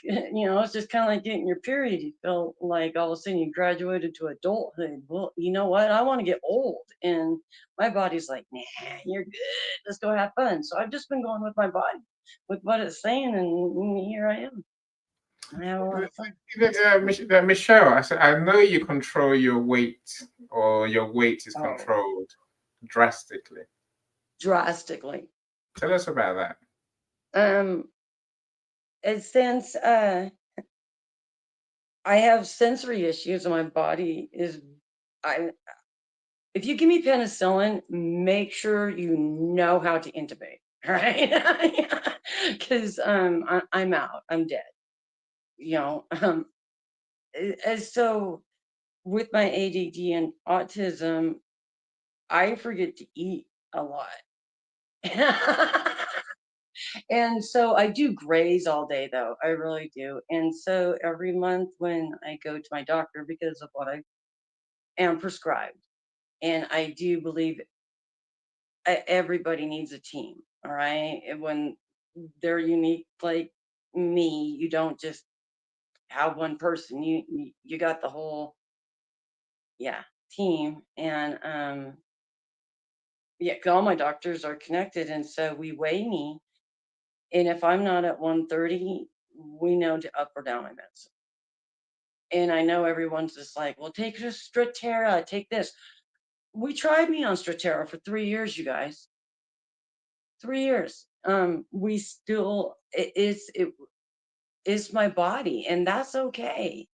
it's just kind of like getting your period. You feel like all of a sudden you graduated to adulthood. Well, you know what? I want to get old, and my body's like, nah, you're good. Let's go have fun. So I've just been going with my body, with what it's saying, and here I am. I have a lot of fun. Michelle, I said, I know you control your weight, or your weight is Oh, controlled drastically. drastically. Tell us about that. Um, it's since I have sensory issues, and my body is. I If you give me penicillin, make sure you know how to intubate, right? Because I'm out, I'm dead. You know, and so with my ADD and autism, I forget to eat a lot. And so I do graze all day, though. I really do. And so every month when I go to my doctor because of what I am prescribed, and I do believe everybody needs a team, all right? And when they're unique like me, you don't just have one person. You got the whole, yeah, team. And yeah, 'cause all my doctors are connected, and so we weigh me. And if I'm not at 130, we know to up or down my meds. And I know everyone's just like, well, take just Strattera, take this. We tried me on Strattera for 3 years, you guys. 3 years. We still, it's my body, and that's okay.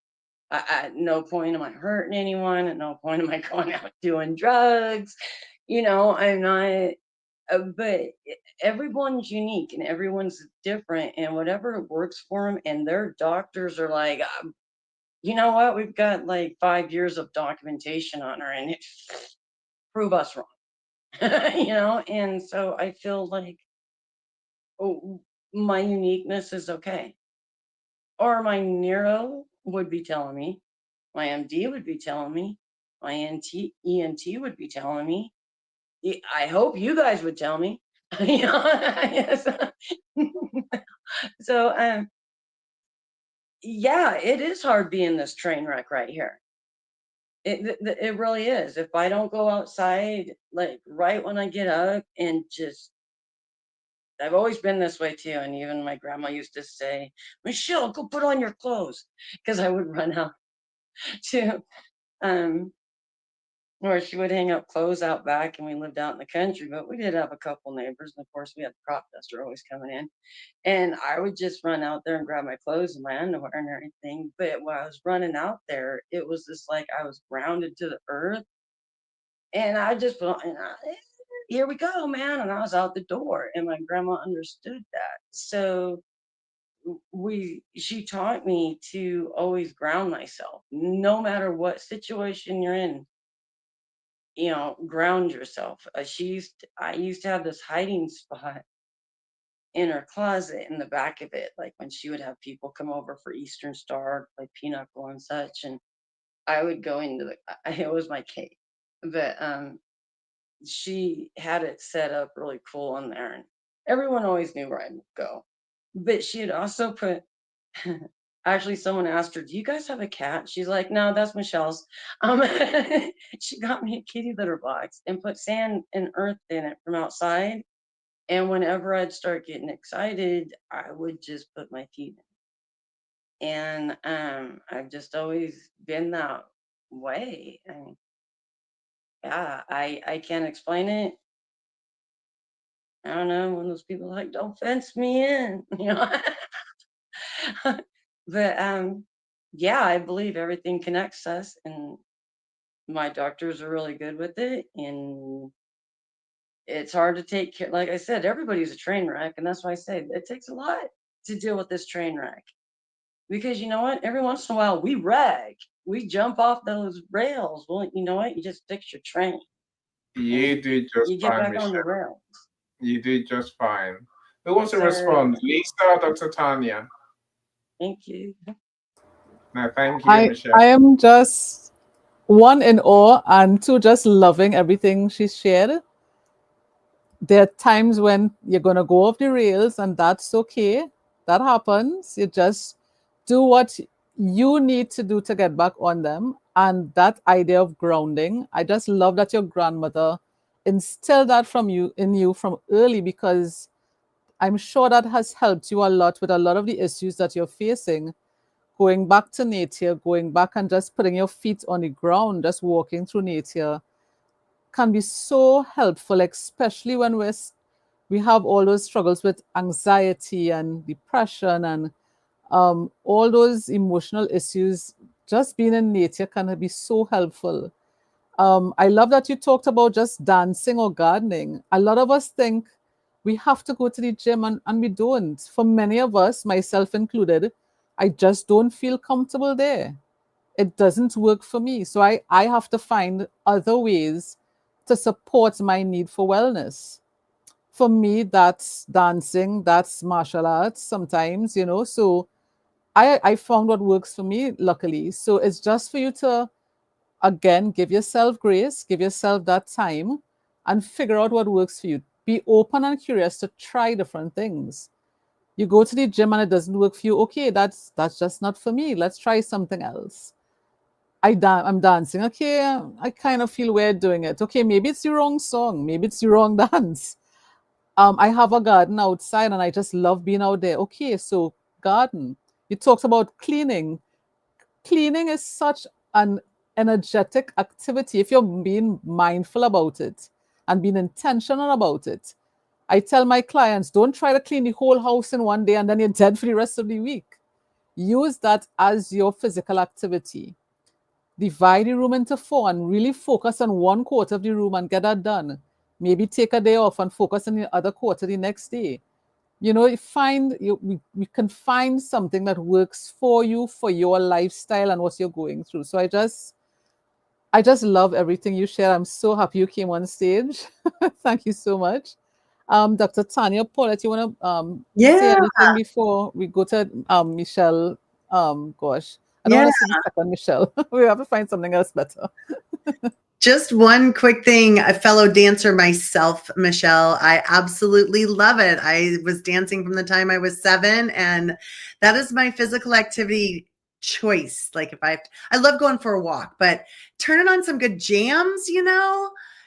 At no point am I hurting anyone. At no point am I going out doing drugs. I'm not. But everyone's unique and everyone's different, and whatever works for them. And their doctors are like, you know what? We've got like 5 years of documentation on her, and it prove us wrong. And so I feel like, oh, my uniqueness is okay. Or my neuro would be telling me, my MD would be telling me, my ENT would be telling me. I hope you guys would tell me. Yes. So, yeah, it is hard being this train wreck right here. It really is. If I don't go outside, like right when I get up and just, I've always been this way too. And even my grandma used to say, Michelle, go put on your clothes. Because I would run out to, um, or she would hang up clothes out back, and we lived out in the country, but we did have a couple neighbors. And of course, we had the crop duster always coming in. And I would just run out there and grab my clothes and my underwear and everything. But while I was running out there, it was just like I was grounded to the earth. And I just, here we go, man. And I was out the door, and my grandma understood that. So she taught me to always ground myself, no matter what situation you're in. Ground yourself. I used to have this hiding spot in her closet in the back of it, like when she would have people come over for Eastern Star, play pinochle and such, and I would go into it was my cave. But she had it set up really cool in there, and everyone always knew where I'd go. But she had also put actually, someone asked her, do you guys have a cat? She's like, no, that's Michelle's. um she got me a kitty litter box and put sand and earth in it from outside. And whenever I'd start getting excited, I would just put my feet in. And I've just always been that way. And yeah, I can't explain it. I don't know, one of those people like, don't fence me in, But yeah, I believe everything connects us, and my doctors are really good with it. And it's hard to take care. Like I said, everybody's a train wreck, and that's why I say it takes a lot to deal with this train wreck. Because you know what? Every once in a while, we wreck. We jump off those rails. Well, you know what? You just fix your train You and do just you get fine, back on the Michelle. rail. You do just fine. Who wants Yes, to sir. respond? Lisa or Dr. Tanya? Thank you. No, thank you, I Michelle. I am just one in awe and two just loving everything she shared. There are times when you're gonna go off the rails, and that's okay. That happens. You just do what you need to do to get back on them. And that idea of grounding, I just love that your grandmother instilled that from you in you from early, because I'm sure that has helped you a lot with a lot of the issues that you're facing. Going back to nature, going back and just putting your feet on the ground, just walking through nature can be so helpful, especially when we have all those struggles with anxiety and depression and all those emotional issues. Just being in nature can be so helpful. I love that you talked about just dancing or gardening. A lot of us think we have to go to the gym, and we don't. For many of us, myself included, I just don't feel comfortable there. It doesn't work for me. So I have to find other ways to support my need for wellness. For me, that's dancing, that's martial arts sometimes, So I found what works for me, luckily. So it's just for you to, again, give yourself grace, give yourself that time, and figure out what works for you. Be open and curious to try different things. You go to the gym and it doesn't work for you. Okay, that's just not for me. Let's try something else. I'm dancing. Okay, I kind of feel weird doing it. Okay, maybe it's the wrong song. Maybe it's the wrong dance. I have a garden outside and I just love being out there. Okay, so garden. You talked about cleaning. Cleaning is such an energetic activity if you're being mindful about it and being intentional about it. I tell my clients, don't try to clean the whole house in one day and then you're dead for the rest of the week. use that as your physical activity. Divide the room into 4 and really focus on one quarter of the room and get that done. Maybe take a day off and focus on the other quarter the next day. You know, we can find something that works for you, for your lifestyle and what you're going through. So I just love everything you share. I'm so happy you came on stage. Thank you so much. Dr. Tanya Paulette, you want to say Yeah, anything before we go to Michelle? Gosh, I don't yeah. want to see the second Michelle. We have to find something else better. Just one quick thing, a fellow dancer myself, Michelle. I absolutely love it. I was dancing from the time I was 7, and that is my physical activity choice. Like I love going for a walk, but turning on some good jams,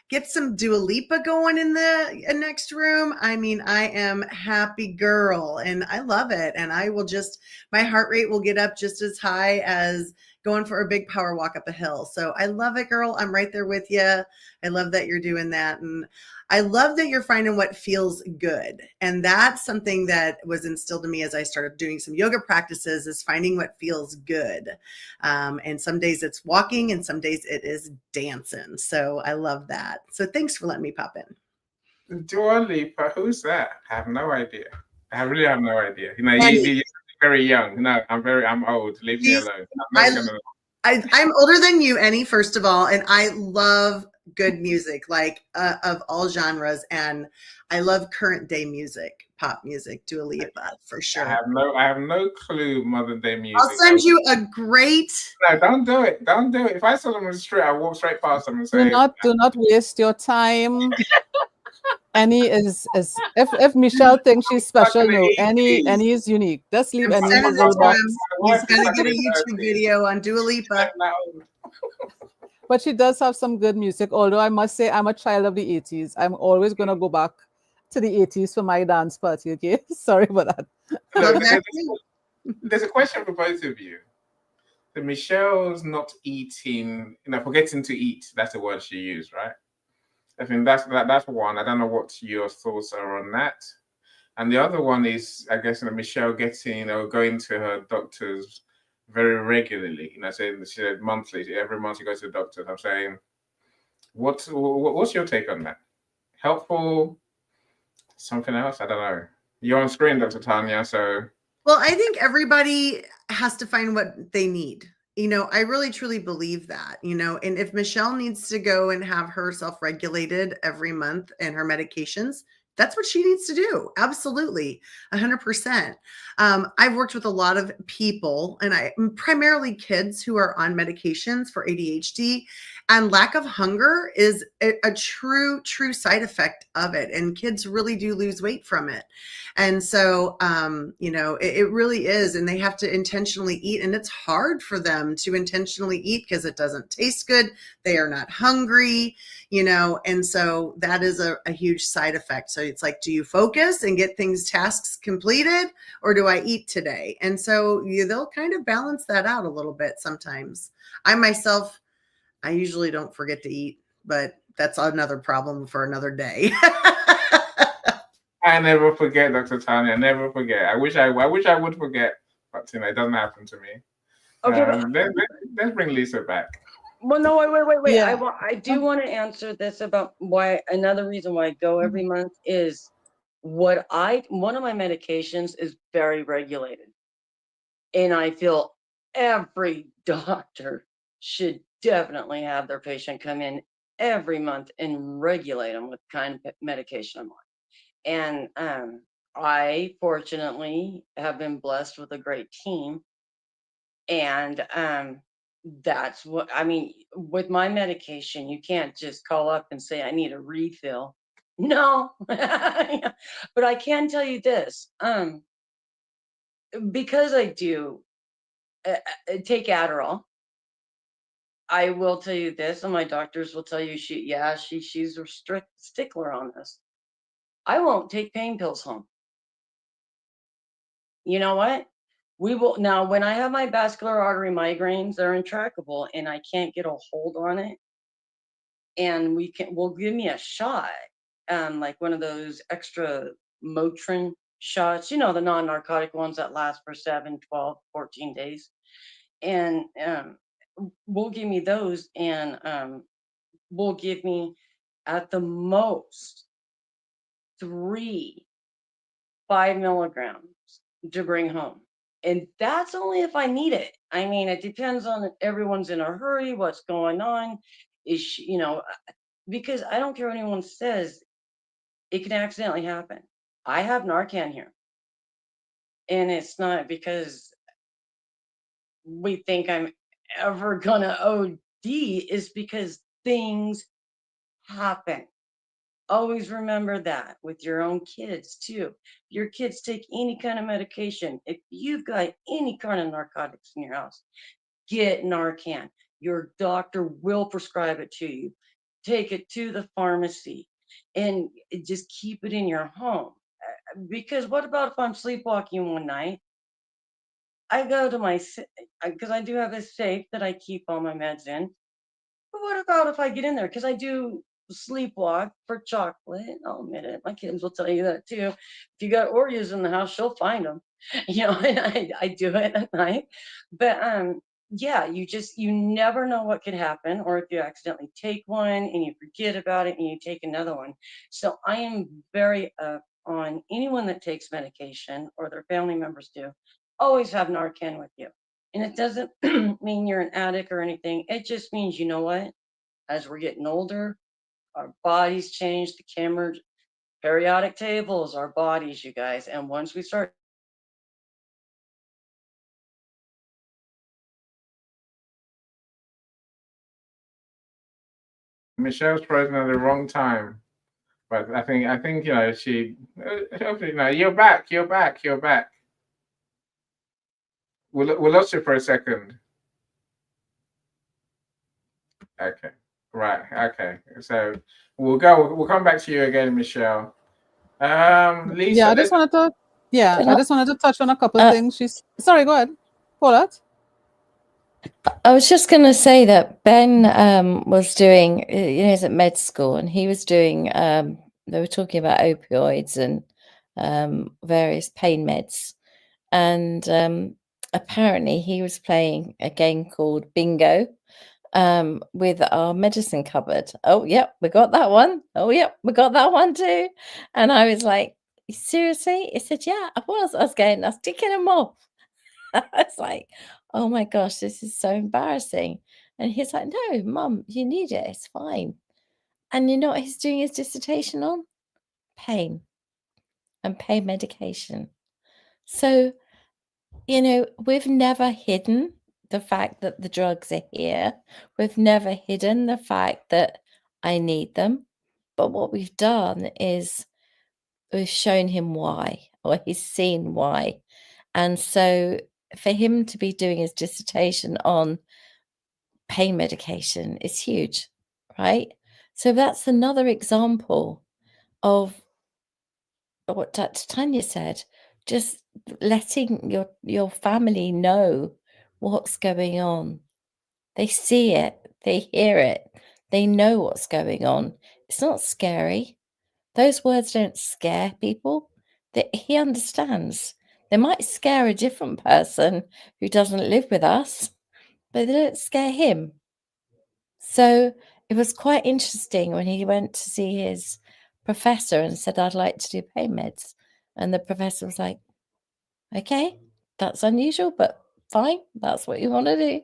get some Dua Lipa going in the next room. I mean, I am happy girl and I love it. And my heart rate will get up just as high as going for a big power walk up a hill. So I love it, girl. I'm right there with you. I love that you're doing that. And I love that you're finding what feels good. And that's something that was instilled in me as I started doing some yoga practices, is finding what feels good. And some days it's walking and some days it is dancing. So I love that. So thanks for letting me pop in. Dua Lipa, who's that? I have no idea. I really have no idea. You know, And you're very young. No, I'm old. Leave me alone. I'm not gonna. I'm older than you, Annie, first of all, and I love good music, like of all genres, and I love current day music, pop music, Dua Lipa for sure. I have no clue modern day music. I'll send you a great. No, don't do it. Don't do it. If I saw them on the street, I walk straight past them and say, Do not waste your time. Annie is if Michelle thinks she's special, no, Annie is unique. Just leave Annie in his little box. He's gonna get a YouTube video on Dua Lipa. But she does have some good music, although I must say I'm a child of the 80s. I'm always gonna go back to the 80s for my dance party, okay? Sorry about that. There's a question for both of you. So Michelle's not eating, forgetting to eat. That's the word she used, right? I think that's one. I don't know what your thoughts are on that. And the other one is, I guess, Michelle getting or going to her doctors very regularly. Saying she said monthly, every month she goes to the doctors. I'm saying, what's your take on that? Helpful? Something else? I don't know. You're on screen, Dr. Tanya, so. Well, I think everybody has to find what they need. I really truly believe that, and if Michelle needs to go and have herself regulated every month and her medications, that's what she needs to do. Absolutely. 100%. I've worked with a lot of people, and primarily kids who are on medications for ADHD, and lack of hunger is a true side effect of it. And kids really do lose weight from it. And so, it really is. And they have to intentionally eat. And it's hard for them to intentionally eat because it doesn't taste good. They are not hungry, and so that is a huge side effect. So it's like, do you focus and get tasks completed, or do I eat today? And so they'll kind of balance that out a little bit sometimes. I usually don't forget to eat, but that's another problem for another day. I never forget, Dr. Tanya. I never forget. I wish I would forget, but it doesn't happen to me. Okay, let's bring Lisa back. Well, no, wait. Yeah. I do want to answer this about why another reason why I go every month is one of my medications is very regulated. And I feel every doctor should definitely have their patient come in every month and regulate them with the kind of medication I'm on. And I fortunately have been blessed with a great team. And that's what I mean. With my medication, you can't just call up and say, I need a refill. No. But I can tell you this, because I do take Adderall, I will tell you this, and my doctors will tell you she's a strict stickler on this. I won't take pain pills home. You know what? We will now, when I have my vascular artery migraines, they're intractable and I can't get a hold on it. And will give me a shot, like one of those extra Motrin shots, you know, the non-narcotic ones that last for 7, 12, 14 days. And will give me those, and will give me at the most 3 5 milligrams to bring home. And that's only if I need it. I mean, it depends on if everyone's in a hurry, what's going on. You know, because I don't care what anyone says, it can accidentally happen. I have Narcan here. And it's not because we think I'm ever gonna OD, it's because things happen. Always remember that with your own kids too. Your kids take any kind of medication. If you've got any kind of narcotics in your house, get Narcan. Your doctor will prescribe it to you. Take it to the pharmacy and just keep it in your home. Because what about if I'm sleepwalking one night? I go to my, because I do have a safe that I keep all my meds in. But what about if I get in there? Because I do sleepwalk for chocolate. I'll admit it. My kids will tell you that too. If you got Oreos in the house, she'll find them. You know, and I do it at night. But yeah, you never know what could happen, or if you accidentally take one and you forget about it and you take another one. So I am very on anyone that takes medication or their family members do. Always have Narcan with you. And it doesn't mean you're an addict or anything. It just means, you know what? As we're getting older, our bodies change. The camera, periodic tables, our bodies, you guys. And once we start. Michelle's frozen at the wrong time. But I think you know, she hopefully no, you're back. We lost you for a second. Okay. Right. Okay. So we'll come back to you again, Michelle. Lisa. Yeah, I just wanted to touch on a couple of things. Sorry, go ahead. Paulette. I was just going to say that Ben was doing, you know, he's at med school, and he was doing, they were talking about opioids and various pain meds. And apparently he was playing a game called Bingo with our medicine cupboard. Oh, yep, we got that one. Oh, yep, we got that one too. And I was like, seriously? He said, yeah, I was ticking them off. I was like, oh my gosh, this is so embarrassing. And he's like, no, Mum, you need it. It's fine. And you know what he's doing his dissertation on? Pain and pain medication. So, you know, we've never hidden the fact that the drugs are here. We've never hidden the fact that I need them. But what we've done is we've shown him why, or he's seen why. And so for him to be doing his dissertation on pain medication is huge, right? So that's another example of what Dr. Tanya said, just letting your family know what's going on. They see it, they hear it, they know what's going on. It's not scary. Those words don't scare people. He understands. They might scare a different person who doesn't live with us, but they don't scare him. So it was quite interesting when he went to see his professor and said, I'd like to do pain meds. And the professor was like, okay, that's unusual, but fine. That's what you want to do.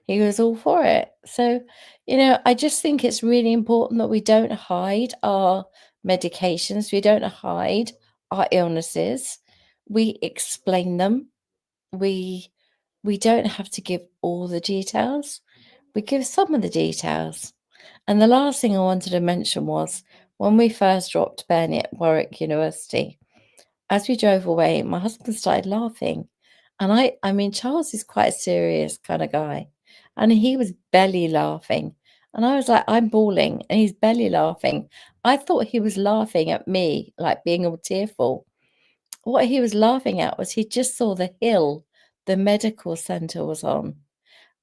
He was all for it. So, you know, I just think it's really important that we don't hide our medications. We don't hide our illnesses. We explain them. We don't have to give all the details. We give some of the details. And the last thing I wanted to mention was when we first dropped Ben at Warwick University, as we drove away, my husband started laughing. And I mean, Charles is quite a serious kind of guy. And he was belly laughing. And I was like, I'm bawling. And he's belly laughing. I thought he was laughing at me, like being all tearful. What he was laughing at was he just saw the hill the medical center was on.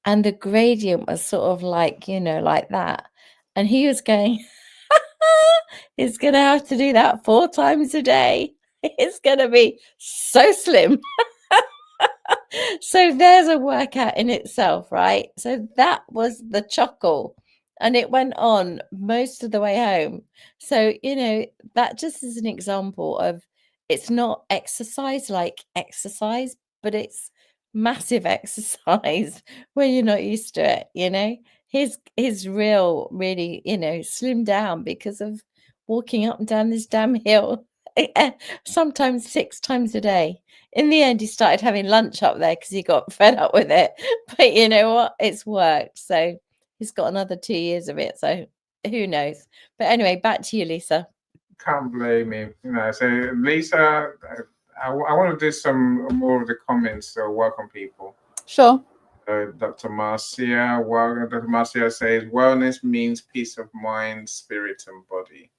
And the gradient was sort of like, you know, like that. And he was going, he's going to have to do that 4 times a day. it's going to be so slim. So there's a workout in itself, right? So that was the chuckle, and it went on most of the way home. So, that just is an example of, it's not exercise like exercise, but it's massive exercise where you're not used to it. His real really, slimmed down because of walking up and down this damn hill sometimes 6 times a day. In the end, he started having lunch up there because he got fed up with it. But you know what? It's worked. So he's got another 2 years of it. So who knows? But anyway, back to you, Lisa. Can't blame him. So Lisa, I want to do some more of the comments. So welcome, people. Sure. Dr. Marcia, Dr. Marcia says wellness means peace of mind, spirit, and body.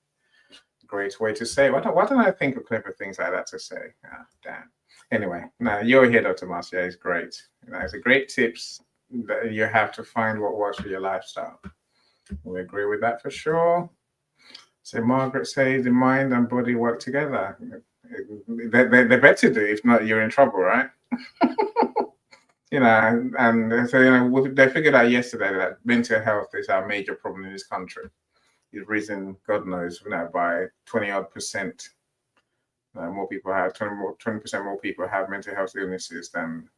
Great way to say it. Why don't I think of clever things like that to say? Damn. Anyway, now you're here, Dr. Marcia. It's great. It's a great tips that you have to find what works for your lifestyle. We agree with that for sure. So Margaret says the mind and body work together. They're better to do. If not, you're in trouble, right? And so they figured out yesterday that mental health is our major problem in this country. It's risen, God knows, by 20-odd%. More people have 20% more people have mental health illnesses than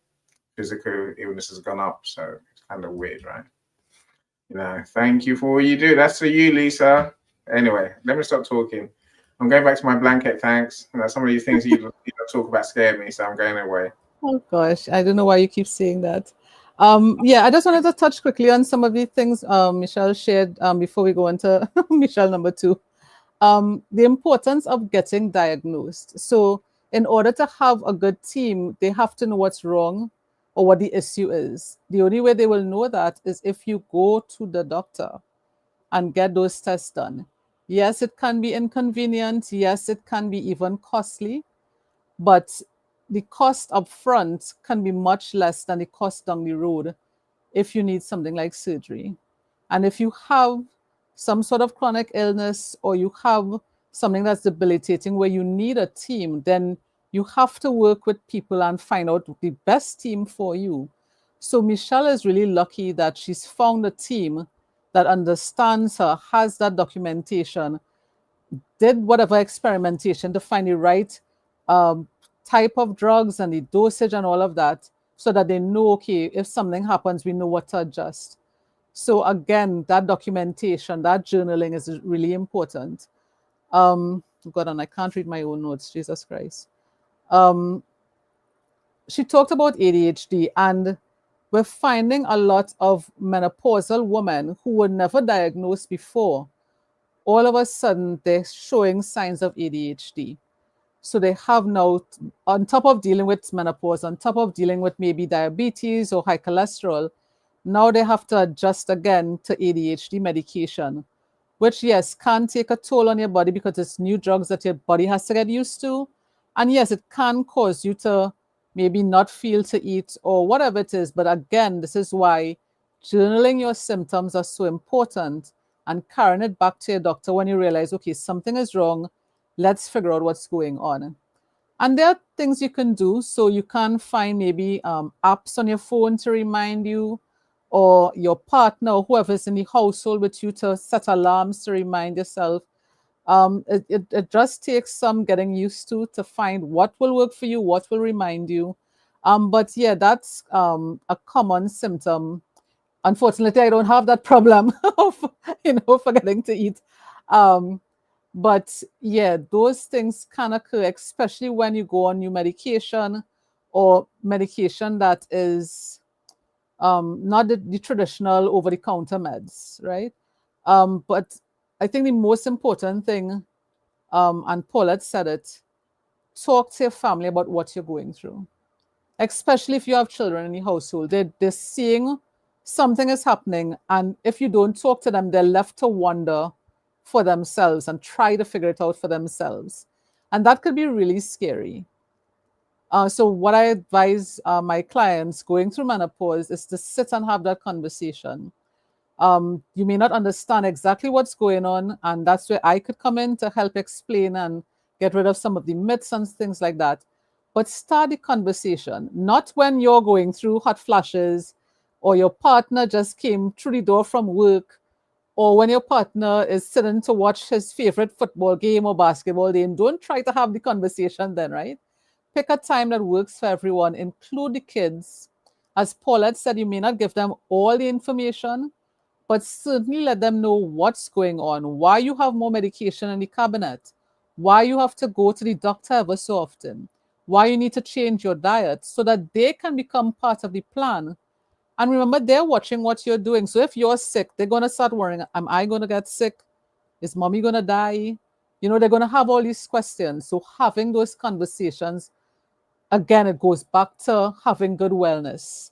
physical illnesses gone up. So it's kind of weird, right? Thank you for all you do. That's for you, Lisa. Anyway, let me stop talking. I'm going back to my blanket. Thanks. Some of these things you talk about scare me, so I'm going away. Oh gosh, I don't know why you keep saying that. Yeah, I just wanted to touch quickly on some of the things Michelle shared before we go into Michelle number 2. The importance of getting diagnosed. So in order to have a good team, they have to know what's wrong or what the issue is. The only way they will know that is if you go to the doctor and get those tests done. Yes, it can be inconvenient. Yes, it can be even costly, but the cost up front can be much less than the cost down the road if you need something like surgery. And if you have some sort of chronic illness or you have something that's debilitating where you need a team, then you have to work with people and find out the best team for you. So Michelle is really lucky that she's found a team that understands her, has that documentation, did whatever experimentation to find the right type of drugs and the dosage and all of that, so that they know, okay, if something happens, we know what to adjust. So again, that documentation, that journaling is really important. God, and I can't read my own notes, Jesus Christ. She talked about ADHD, and we're finding a lot of menopausal women who were never diagnosed before. All of a sudden, they're showing signs of ADHD. So they have now, on top of dealing with menopause, on top of dealing with maybe diabetes or high cholesterol, now they have to adjust again to ADHD medication, which, yes, can take a toll on your body because it's new drugs that your body has to get used to. And yes, it can cause you to maybe not feel to eat or whatever it is. But again, this is why journaling your symptoms are so important and carrying it back to your doctor when you realize, okay, something is wrong. Let's figure out what's going on. And there are things you can do. So you can find maybe apps on your phone to remind you, or your partner or whoever's in the household with you to set alarms to remind yourself. It just takes some getting used to find what will work for you, what will remind you. But yeah, that's a common symptom. Unfortunately, I don't have that problem of forgetting to eat. But yeah, those things can occur, especially when you go on new medication or medication that is not the traditional over-the-counter meds, right? But I think the most important thing, and Paulette said it, talk to your family about what you're going through, especially if you have children in the household. They're seeing something is happening, and if you don't talk to them, they're left to wonder for themselves and try to figure it out for themselves. And that could be really scary. So what I advise my clients going through menopause is to sit and have that conversation. You may not understand exactly what's going on, and that's where I could come in to help explain and get rid of some of the myths and things like that. But start the conversation, not when you're going through hot flashes or your partner just came through the door from work, or when your partner is sitting to watch his favorite football game or basketball game. Don't try to have the conversation then, right? Pick a time that works for everyone, include the kids. As Paulette said, you may not give them all the information, but certainly let them know what's going on, why you have more medication in the cabinet, why you have to go to the doctor ever so often, why you need to change your diet, so that they can become part of the plan. And remember, they're watching what you're doing. So if you're sick, they're going to start worrying, am I going to get sick? Is mommy going to die? You know, they're going to have all these questions. So having those conversations, again, it goes back to having good wellness.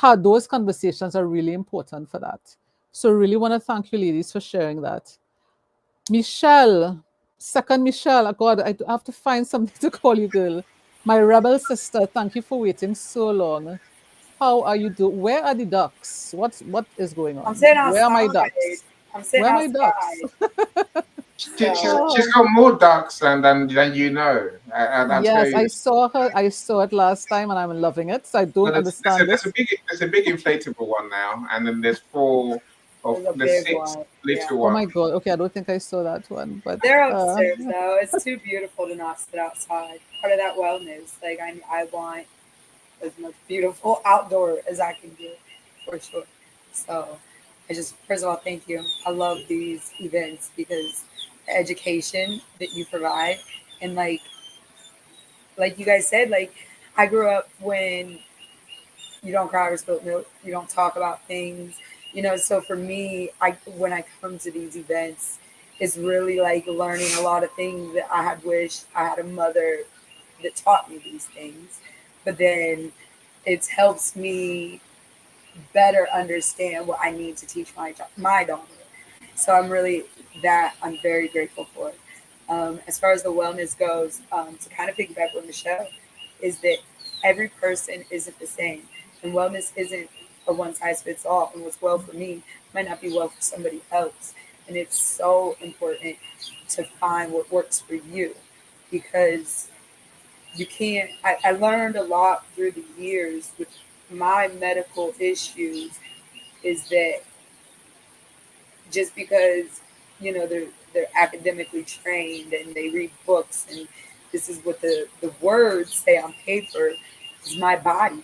Those conversations are really important for that. So really want to thank you ladies for sharing that. Michelle, second Michelle, oh God, I have to find something to call you, girl. My rebel sister, thank you for waiting so long. How are you doing? Where are the ducks? What is going I'm on? sitting Where are my outside. ducks? I'm sitting Where are my ducks? outside. She's So got more ducks than you know. I'll tell Yes, you. I saw her. I saw it last time, and I'm loving it. So I Well, don't understand there's this. a big inflatable one now, and then there's four of there's a the big six one. Yeah. little Oh ones. my God. Okay, I don't think I saw that one, but They're upstairs though. It's too beautiful to not sit outside. Part of that wellness. Like I want as much beautiful outdoor as I can get for sure. So I just first of all thank you. I love these events because the education that you provide and like you guys said, like I grew up when you don't cry over spilled milk, you don't talk about things, so for me, I when I come to these events, it's really like learning a lot of things that I had wished I had a mother that taught me these things, but then it helps me better understand what I need to teach my daughter. So I'm very grateful for it. As far as the wellness goes, to kind of piggyback with Michelle, is that every person isn't the same, and wellness isn't a one size fits all. And what's well for me might not be well for somebody else, and it's so important to find what works for you, because you can't. I learned a lot through the years with my medical issues is that just because they're academically trained and they read books and this is what the words say on paper is my body,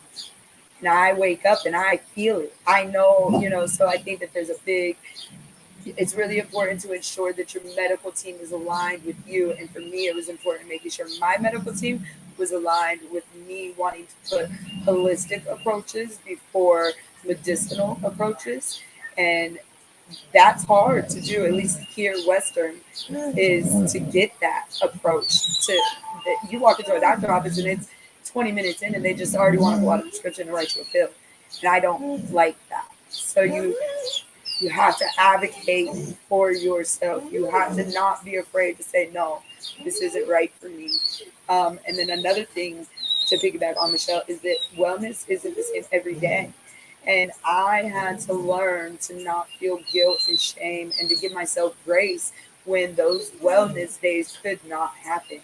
and I wake up and I feel it, I know, so I think that it's really important to ensure that your medical team is aligned with you. And for me, it was important making sure my medical team was aligned with me wanting to put holistic approaches before medicinal approaches. And that's hard to do, at least here Western, is to get that approach to that you walk into a doctor's office and it's 20 minutes in and they just already want to pull out a prescription and write you a pill. And I don't like that. So you have to advocate for yourself. You have to not be afraid to say, no, this isn't right for me. And then another thing to piggyback on Michelle is that wellness isn't the same every day. And I had to learn to not feel guilt and shame and to give myself grace when those wellness days could not happen.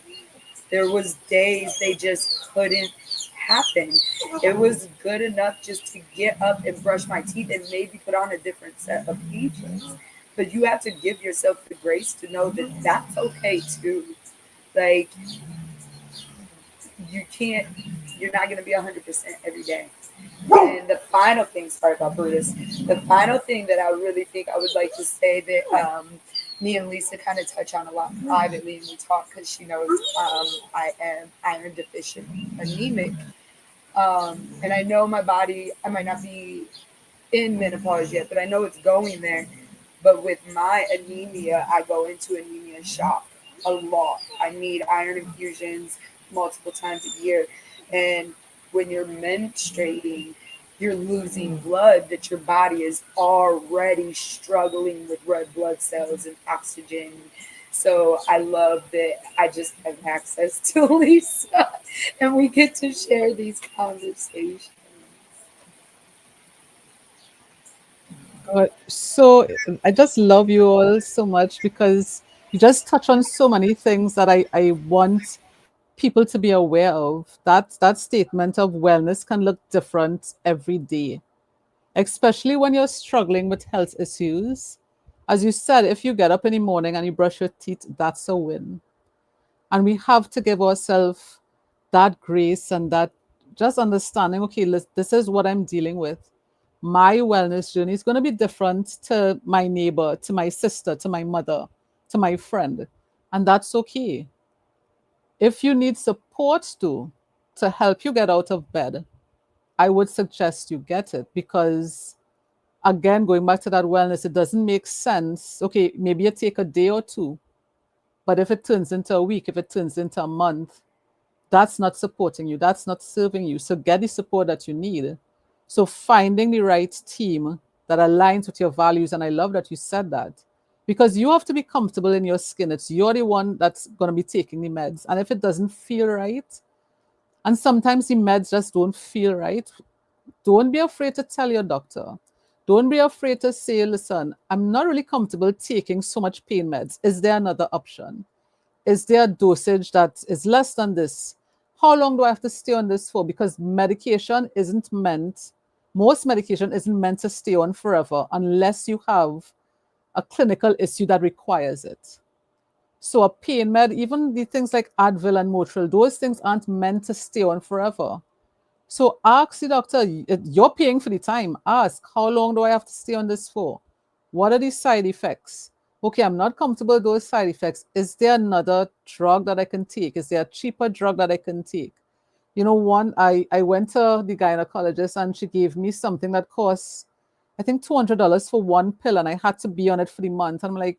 There was days they just couldn't happen. It was good enough just to get up and brush my teeth and maybe put on a different set of PJs. But you have to give yourself the grace to know that that's okay too. Like you're not going to be 100% every day. And the final thing, sorry about Brutus, the final thing that I really think I would like to say that me and Lisa kind of touch on a lot privately, and we talk because she knows I am iron deficient anemic. And I know my body, I might not be in menopause yet, but I know it's going there. But with my anemia, I go into anemia shock a lot. I need iron infusions multiple times a year. And when you're menstruating, you're losing blood that your body is already struggling with red blood cells and oxygen. So I love that I just have access to Lisa and we get to share these conversations. So I just love you all so much because You just touch on so many things that I want people to be aware of. That statement of wellness can look different every day, especially when you're struggling with health issues. As you said, if you get up in the morning and you brush your teeth, that's a win. And we have to give ourselves that grace and that just understanding, okay, this is what I'm dealing with. My wellness journey is going to be different to my neighbor, to my sister, to my mother, to my friend. And that's okay. If you need support to help you get out of bed, I would suggest you get it, because again, going back to that wellness, it doesn't make sense. Okay, maybe you take a day or two, but if it turns into a week, if it turns into a month, that's not supporting you. That's not serving you. So get the support that you need. So finding the right team that aligns with your values. And I love that you said that, because you have to be comfortable in your skin. It's you're the one that's going to be taking the meds. And if it doesn't feel right, and sometimes the meds just don't feel right, don't be afraid to tell your doctor. Don't be afraid to say, listen, I'm not really comfortable taking so much pain meds. Is there another option? Is there a dosage that is less than this? How long do I have to stay on this for? Because most medication isn't meant to stay on forever unless you have a clinical issue that requires it. So a pain med, even the things like Advil and Motril, those things aren't meant to stay on forever. So ask the doctor, you're paying for the time. Ask, how long do I have to stay on this for? What are the side effects? Okay, I'm not comfortable with those side effects. Is there another drug that I can take? Is there a cheaper drug that I can take? You know, I went to the gynecologist and she gave me something that costs, I think, $200 for one pill, and I had to be on it for the month. I'm like,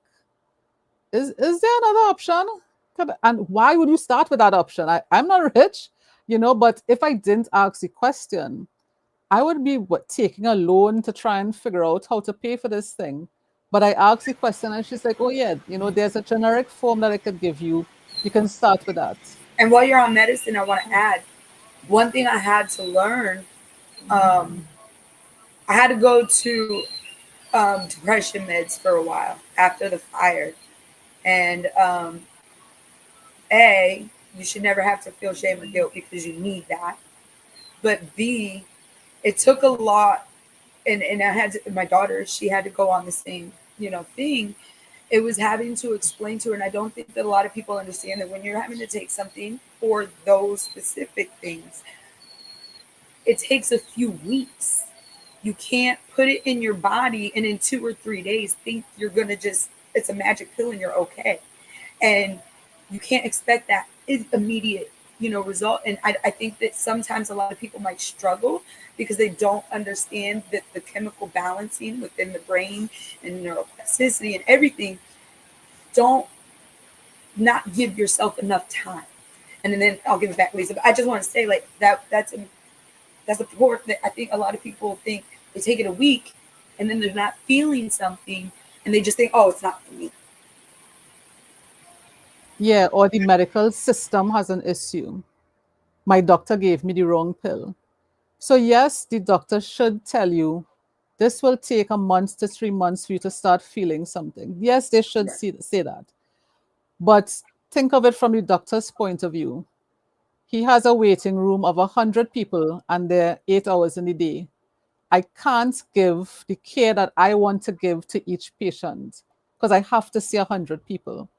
is there another option? And why would you start with that option? I'm not rich, but if I didn't ask the question, I would be taking a loan to try and figure out how to pay for this thing. But I asked the question and she's like, oh yeah, there's a generic form that I could give you. You can start with that. And while you're on medicine, I want to add one thing I had to learn. I had to go to depression meds for a while after the fire. And A, you should never have to feel shame or guilt because you need that. But B, it took a lot. And I had my daughter, she had to go on the same, thing. It was having to explain to her. And I don't think that a lot of people understand that when you're having to take something for those specific things, it takes a few weeks. You can't put it in your body and in 2 or 3 days think you're going to it's a magic pill and you're okay. And you can't expect that immediate, result. And I think that sometimes a lot of people might struggle because they don't understand that the chemical balancing within the brain and neuroplasticity and everything, don't not give yourself enough time. And then I'll give it back to Lisa. But I just want to say, like, that's a part that I think a lot of people think they take it a week and then they're not feeling something and they just think, oh, it's not for me. Yeah, or the medical system has an issue. My doctor gave me the wrong pill. So yes, the doctor should tell you this will take a month to 3 months for you to start feeling something. Yes, they should say that. But think of it from the doctor's point of view. He has a waiting room of 100 people and they're 8 hours in the day. I can't give the care that I want to give to each patient because I have to see 100 people.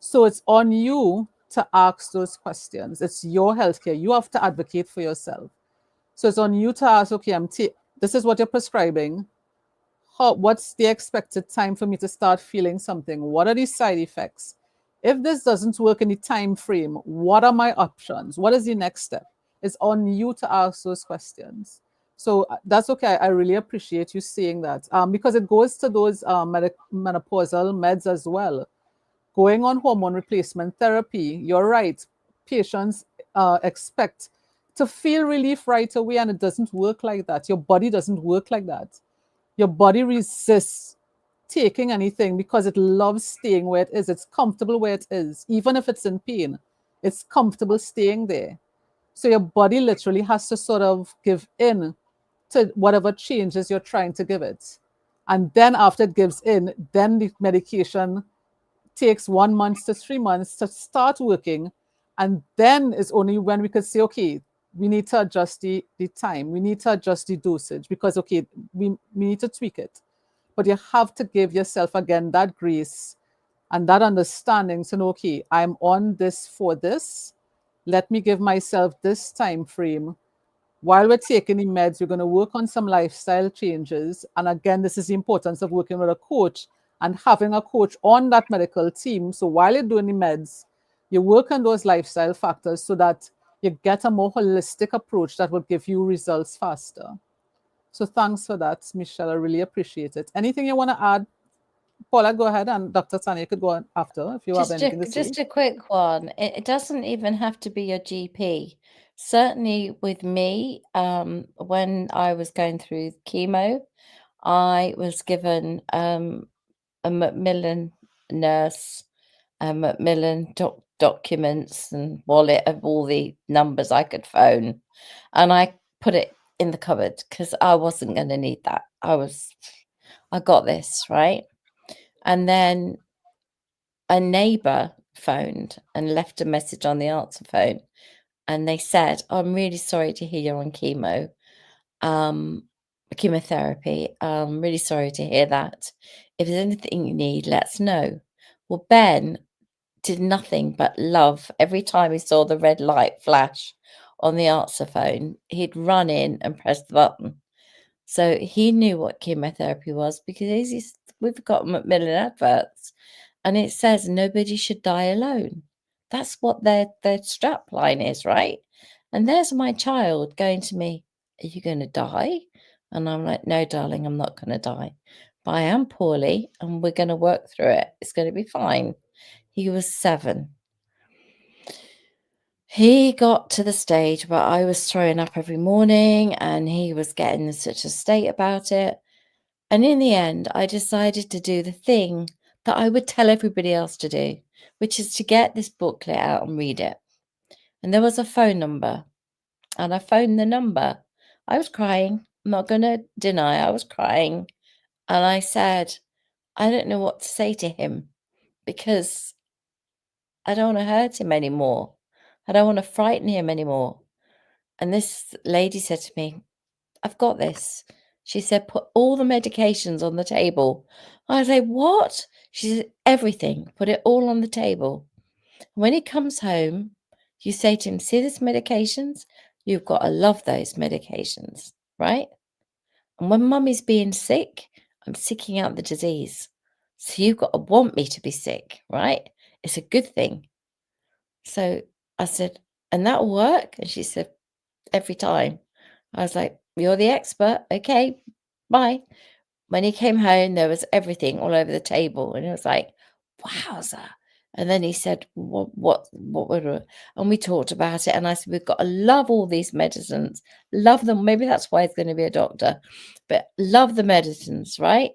So it's on you to ask those questions. It's your healthcare. You have to advocate for yourself. So it's on you to ask, okay, this is what you're prescribing. What's the expected time for me to start feeling something? What are the side effects? If this doesn't work in the time frame, what are my options? What is the next step? It's on you to ask those questions. So that's okay. I really appreciate you saying that because it goes to those menopausal meds as well. Going on hormone replacement therapy, you're right. Patients expect to feel relief right away, and it doesn't work like that. Your body doesn't work like that. Your body resists taking anything because it loves staying where it is. It's comfortable where it is. Even if it's in pain, it's comfortable staying there. So your body literally has to sort of give in to whatever changes you're trying to give it. And then after it gives in, then the medication takes 1 month to 3 months to start working. And then is only when we could say, okay, we need to adjust the time. We need to adjust the dosage because, okay, we need to tweak it. But you have to give yourself, again, that grace and that understanding to know, okay, I'm on this for this. Let me give myself this time frame. While we're taking the meds, we're going to work on some lifestyle changes. And again, this is the importance of working with a coach and having a coach on that medical team. So while you're doing the meds, you work on those lifestyle factors so that you get a more holistic approach that will give you results faster. So thanks for that, Michelle. I really appreciate it. Anything you want to add? Paula, go ahead, and Dr. Tanya could go on after if you have anything to say. Just a quick one. It doesn't even have to be your GP. Certainly with me, when I was going through chemo, I was given a Macmillan nurse, Macmillan documents and wallet of all the numbers I could phone, and I put it in the cupboard because I wasn't going to need that. I got this, right? And then a neighbor phoned and left a message on the answer phone, and they said, I'm really sorry to hear you're on chemotherapy. I'm really sorry to hear that. If there's anything you need, let us know. Well, Ben did nothing but love every time he saw the red light flash on the answer phone. He'd run in and press the button. So he knew what chemotherapy was because we've got Macmillan adverts, and it says nobody should die alone. That's what their strap line is, right? And there's my child going to me, are you going to die? And I'm like, no, darling, I'm not going to die. But I am poorly and we're going to work through it. It's going to be fine. He was 7. He got to the stage where I was throwing up every morning and he was getting in such a state about it. And in the end, I decided to do the thing that I would tell everybody else to do, which is to get this booklet out and read it. And there was a phone number, and I phoned the number. I was crying. I'm not going to deny I was crying. And I said, I don't know what to say to him because I don't want to hurt him anymore. I don't want to frighten him anymore. And this lady said to me, I've got this. She said, put all the medications on the table. I say, what? She said, everything. Put it all on the table. When he comes home, you say to him, see these medications? You've got to love those medications, right? And when mummy's being sick, I'm seeking out the disease. So you've got to want me to be sick, right? It's a good thing. So I said, and that'll work? And she said, every time. I was like, you're the expert. Okay, bye. When he came home, there was everything all over the table. And it was like, wowza. And then he said, what would we? And we talked about it. And I said, we've got to love all these medicines. Love them. Maybe that's why he's going to be a doctor. But love the medicines, right?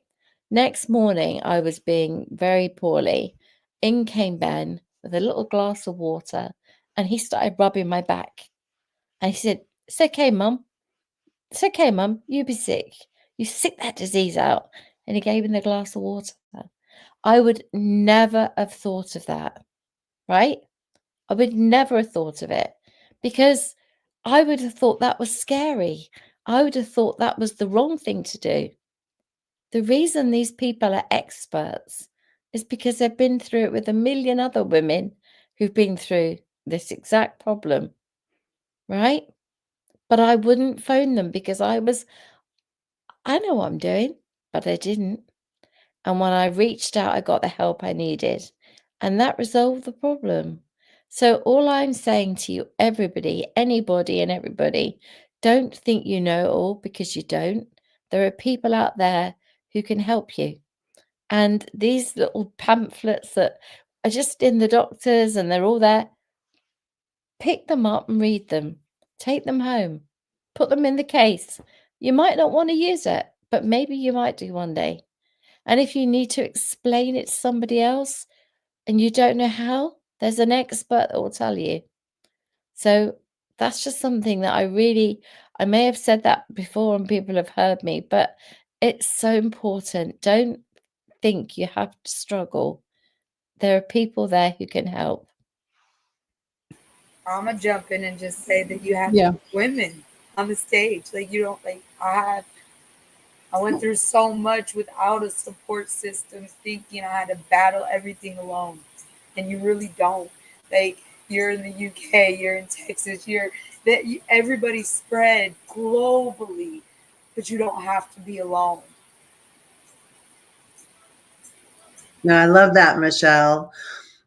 Next morning, I was being very poorly. In came Ben with a little glass of water. And he started rubbing my back. And he said, it's okay, Mum. It's okay, Mum. You be sick. You sick that disease out. And he gave him the glass of water. I would never have thought of that, right? I would never have thought of it because I would have thought that was scary. I would have thought that was the wrong thing to do. The reason these people are experts is because they've been through it with a million other women who've been through this exact problem, right? But I wouldn't phone them because I know what I'm doing, but I didn't. And when I reached out, I got the help I needed. And that resolved the problem. So all I'm saying to you, everybody, anybody and everybody, don't think you know it all because you don't. There are people out there who can help you. And these little pamphlets that are just in the doctors and they're all there, pick them up and read them. Take them home. Put them in the case. You might not want to use it, but maybe you might do one day. And if you need to explain it to somebody else and you don't know how, there's an expert that will tell you. So that's just something that I may have said that before and people have heard me, but it's so important. Don't think you have to struggle. there are people there who can help. I'm gonna jump in and just say that you have Yeah. women on the stage. Like you don't like I went through so much without a support system, thinking I had to battle everything alone, and you really don't. Like you're in the UK, you're in Texas, everybody's spread globally, but you don't have to be alone. No, I love that, Michelle.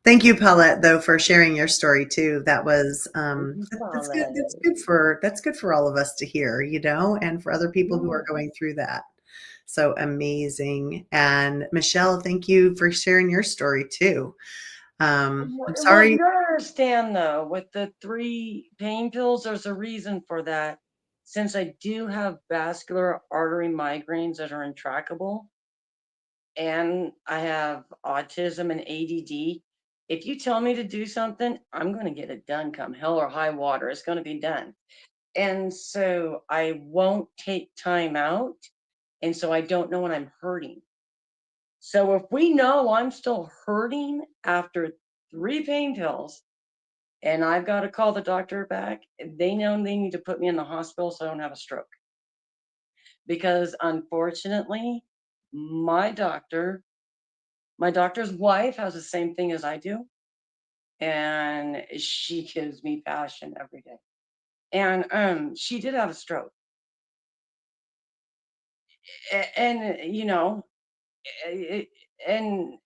Thank you, Paulette, though, for sharing your story too. That was that's good. That's good for all of us to hear, you know, and for other people who are going through that. So amazing. And Michelle, thank you for sharing your story too. I'm Well, sorry. you gotta understand though, with the 3 pain pills, there's a reason for that. Since I do have vascular artery migraines that are intractable, and I have autism and ADD, if you tell me to do something, I'm going to get it done come hell or high water. It's going to be done. And so I won't take time out. And so I don't know when I'm hurting. So if we know I'm still hurting after 3 pain pills and I've got to call the doctor back, they know they need to put me in the hospital so I don't have a stroke. Because unfortunately, my doctor's wife has the same thing as I do. And she gives me passion every day. And she did have a stroke. And you know, and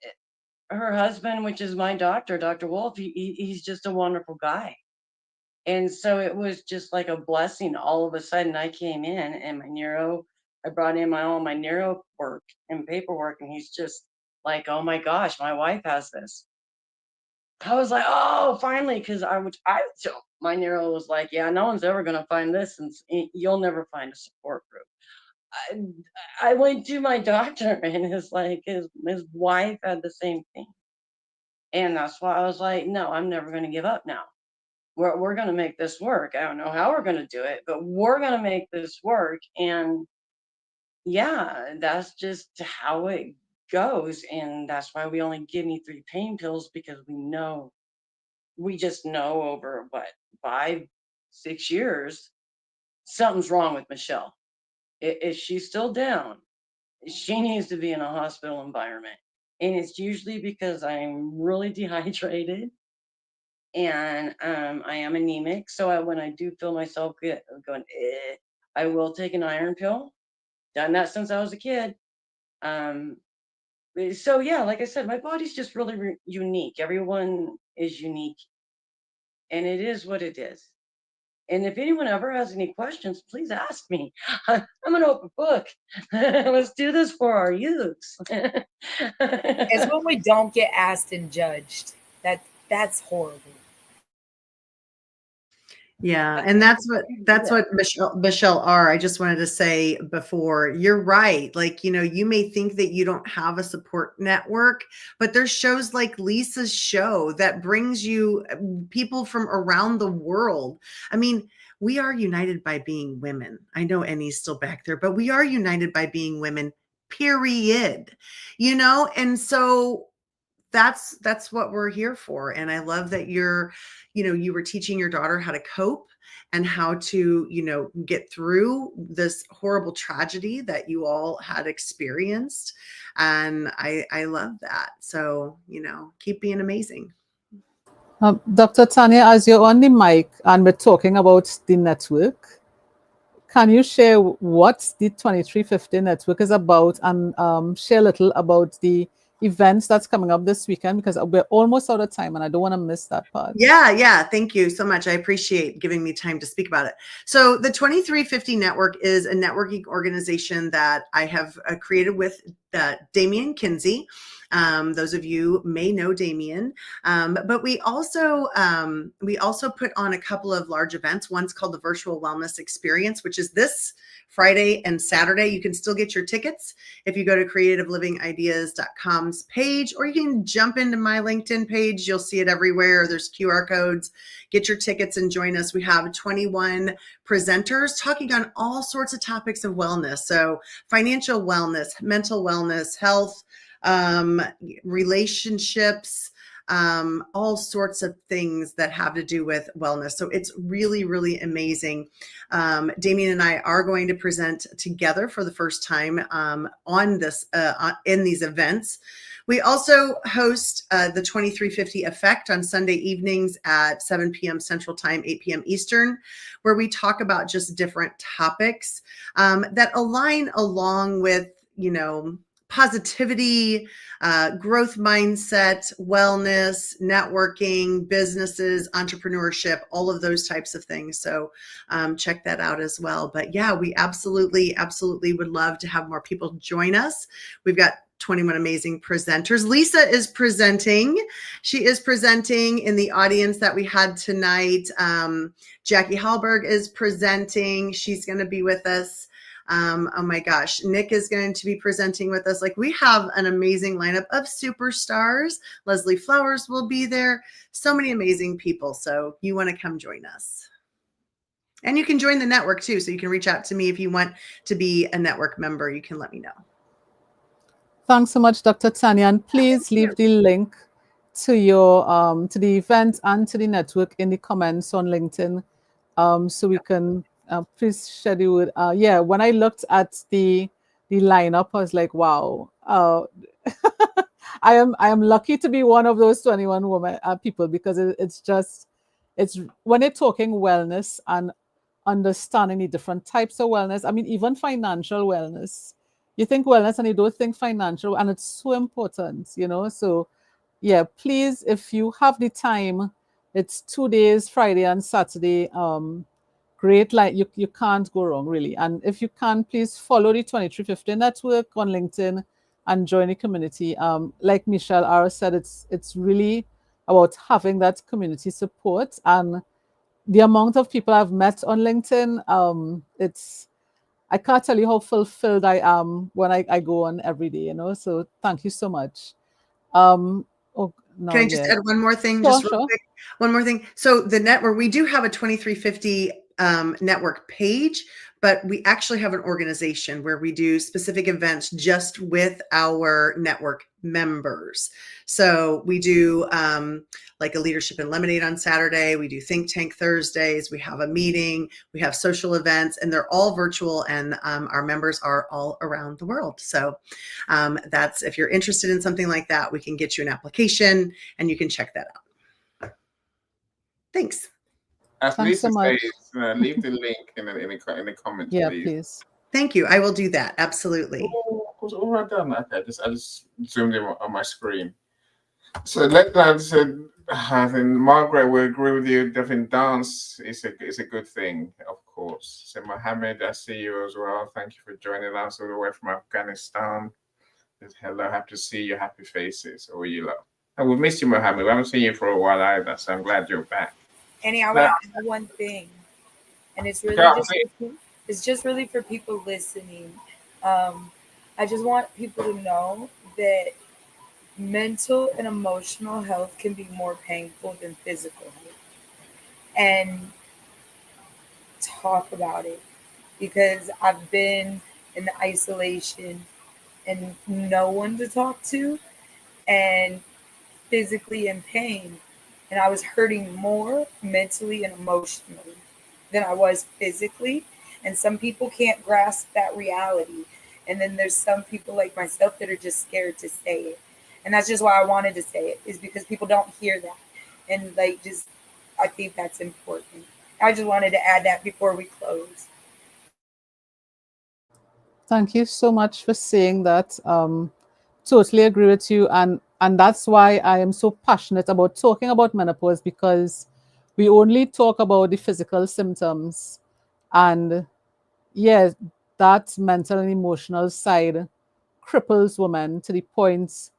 her husband, which is my doctor, Dr. Wolf, he's just a wonderful guy. And so it was just like a blessing. All of a sudden I came in and I brought in all my neuro work and paperwork, and he's just like, oh my gosh, my wife has this. I was like, oh, finally, because my neuro was like, yeah, no one's ever gonna find this, and you'll never find a support group. I went to my doctor, and his wife had the same thing, and that's why I was like, no, I'm never gonna give up now. We're gonna make this work. I don't know how we're gonna do it, but we're gonna make this work, and yeah, that's just how it goes, and that's why we only give me 3 pain pills, because we just know over 5, 6 years, something's wrong with Michelle. If she's still down, she needs to be in a hospital environment. And it's usually because I'm really dehydrated and I am anemic. So when I do feel myself going, I will take an iron pill. Done that since I was a kid. So yeah, like I said, my body's just really unique. Everyone is unique, and it is what it is. And if anyone ever has any questions, please ask me. I'm an open book. Let's do this for our youths. It's when we don't get asked and judged. That's horrible. Yeah, and that's what Michelle R. I just wanted to say before, you're right. Like, you know, you may think that you don't have a support network, but there's shows like Lisa's show that brings you people from around the world. I mean, we are united by being women. I know Annie's still back there, but we are united by being women, period. You know, and so that's what we're here for. And I love that you were teaching your daughter how to cope and how to, get through this horrible tragedy that you all had experienced. And I love that. So, keep being amazing. Dr. Tanya, as you're on the mic and we're talking about the network, can you share what the 2350 network is about, and share a little about the events that's coming up this weekend, because we're almost out of time and I don't want to miss that part. Yeah. Thank you so much. I appreciate giving me time to speak about it. So the 2350 Network is a networking organization that I have created with Damien Kinsey. Those of you may know Damien, but we also put on a couple of large events. One's called the Virtual Wellness Experience, which is this Friday and Saturday. You can still get your tickets if you go to creativelivingideas.com's page, or you can jump into my LinkedIn page. You'll see it everywhere. There's QR codes. Get your tickets and join us. We have 21 presenters talking on all sorts of topics of wellness. So financial wellness, mental wellness, health, relationships, all sorts of things that have to do with wellness. So it's really, really amazing. Damien and I are going to present together for the first time on this in these events. We also host the 2350 Effect on Sunday evenings at 7 p.m. Central Time, 8 p.m. Eastern, where we talk about just different topics that align along with, positivity, growth mindset, wellness, networking, businesses, entrepreneurship, all of those types of things. So check that out as well. But yeah, we absolutely would love to have more people join us. We've got 21 amazing presenters. Lisa is presenting. She is presenting in the audience that we had tonight. Jackie Hallberg is presenting. She's going to be with us. Oh my gosh, Nick is going to be presenting with us. Like, we have an amazing lineup of superstars. Leslie Flowers will be there. So many amazing people. So you want to come join us. And you can join the network too. So you can reach out to me if you want to be a network member. You can let me know. Thanks so much, Dr. Tanya. And please leave the link to your to the event and to the network in the comments on LinkedIn, so we can please schedule it. Yeah, when I looked at the lineup, I was like, wow. I am lucky to be one of those 21 women people, because it's when they're talking wellness and understanding the different types of wellness. I mean, even financial wellness. You think wellness and you don't think financial, and it's so important, So yeah, please, if you have the time, it's 2 days, Friday and Saturday. Great, like you can't go wrong, really. And if you can, please follow the 2350 network on LinkedIn and join the community. Like Michelle R said, it's really about having that community support, and the amount of people I've met on LinkedIn, I can't tell you how fulfilled I am when I go on every day, So thank you so much. Can I just add one more thing? Sure, just real quick. One more thing. So the network, we do have a 2350 network page, but we actually have an organization where we do specific events just with our network members. So we do like a Leadership and Lemonade on Saturday. We do Think Tank Thursdays. We have a meeting. We have social events, and they're all virtual, and our members are all around the world. So that's, if you're interested in something like that, we can get you an application and you can check that out. Thanks. As Thanks Lisa so much. says, leave the link in the comments, Yeah, please. please. Thank you. I will do that. Absolutely. Oh, of course, all right done. Okay, I just zoomed in on my screen. So I think Margaret will agree with you. Definitely, dance is a good thing, of course. So Mohammed, I see you as well. Thank you for joining us all the way from Afghanistan. Hello, happy to see your happy faces. Or you love. And we missed you, Mohammed. We haven't seen you for a while either, so I'm glad you're back. Annie, I want to add one thing, and it's just really for people listening. I just want people to know that mental and emotional health can be more painful than physical health, and talk about it, because I've been in the isolation and no one to talk to, and physically in pain, and I was hurting more mentally and emotionally than I was physically. And some people can't grasp that reality, and then there's some people like myself that are just scared to say it. And that's just why I wanted to say it, is because people don't hear that. And I think that's important. I just wanted to add that before we close. Thank you so much for saying that. Totally agree with you. And that's why I am so passionate about talking about menopause, because we only talk about the physical symptoms. And yes, that mental and emotional side cripples women to the point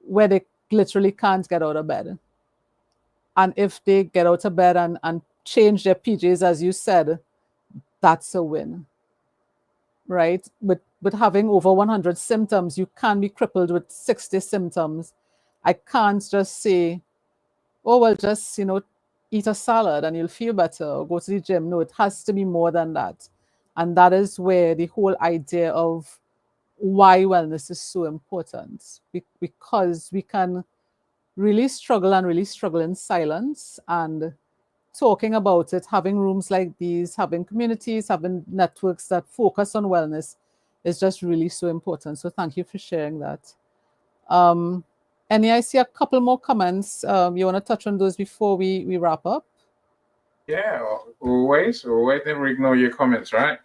where they literally can't get out of bed. And if they get out of bed and change their PJs, as you said, that's a win, right? But having over 100 symptoms, you can be crippled with 60 symptoms. I can't just say, oh, well, just, eat a salad and you'll feel better, or go to the gym. No, it has to be more than that. And that is where the whole idea of why wellness is so important, because we can really struggle in silence, and talking about it, having rooms like these, having communities, having networks that focus on wellness is just really so important. So thank you for sharing that. Annie, I see a couple more comments. You want to touch on those before we wrap up? Yeah, always never ignore your comments, right?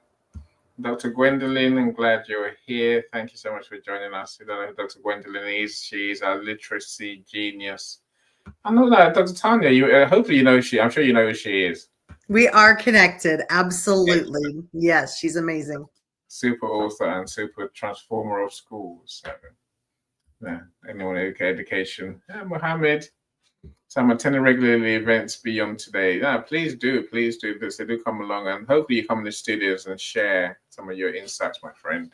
Dr. Gwendolyn, I'm glad you're here. Thank you so much for joining us. You don't know who Dr. Gwendolyn is. She's our literacy genius. I know that, Dr. Tanya, you hopefully you know I'm sure you know who she is. We are connected. Absolutely. Yes, she's amazing. Super author and super transformer of schools. So, yeah, anyone who education. Yeah, Mohammed. So I'm attending regularly events beyond today. Yeah, please do this. They do come along, and hopefully you come in the studios and share some of your insights, my friend.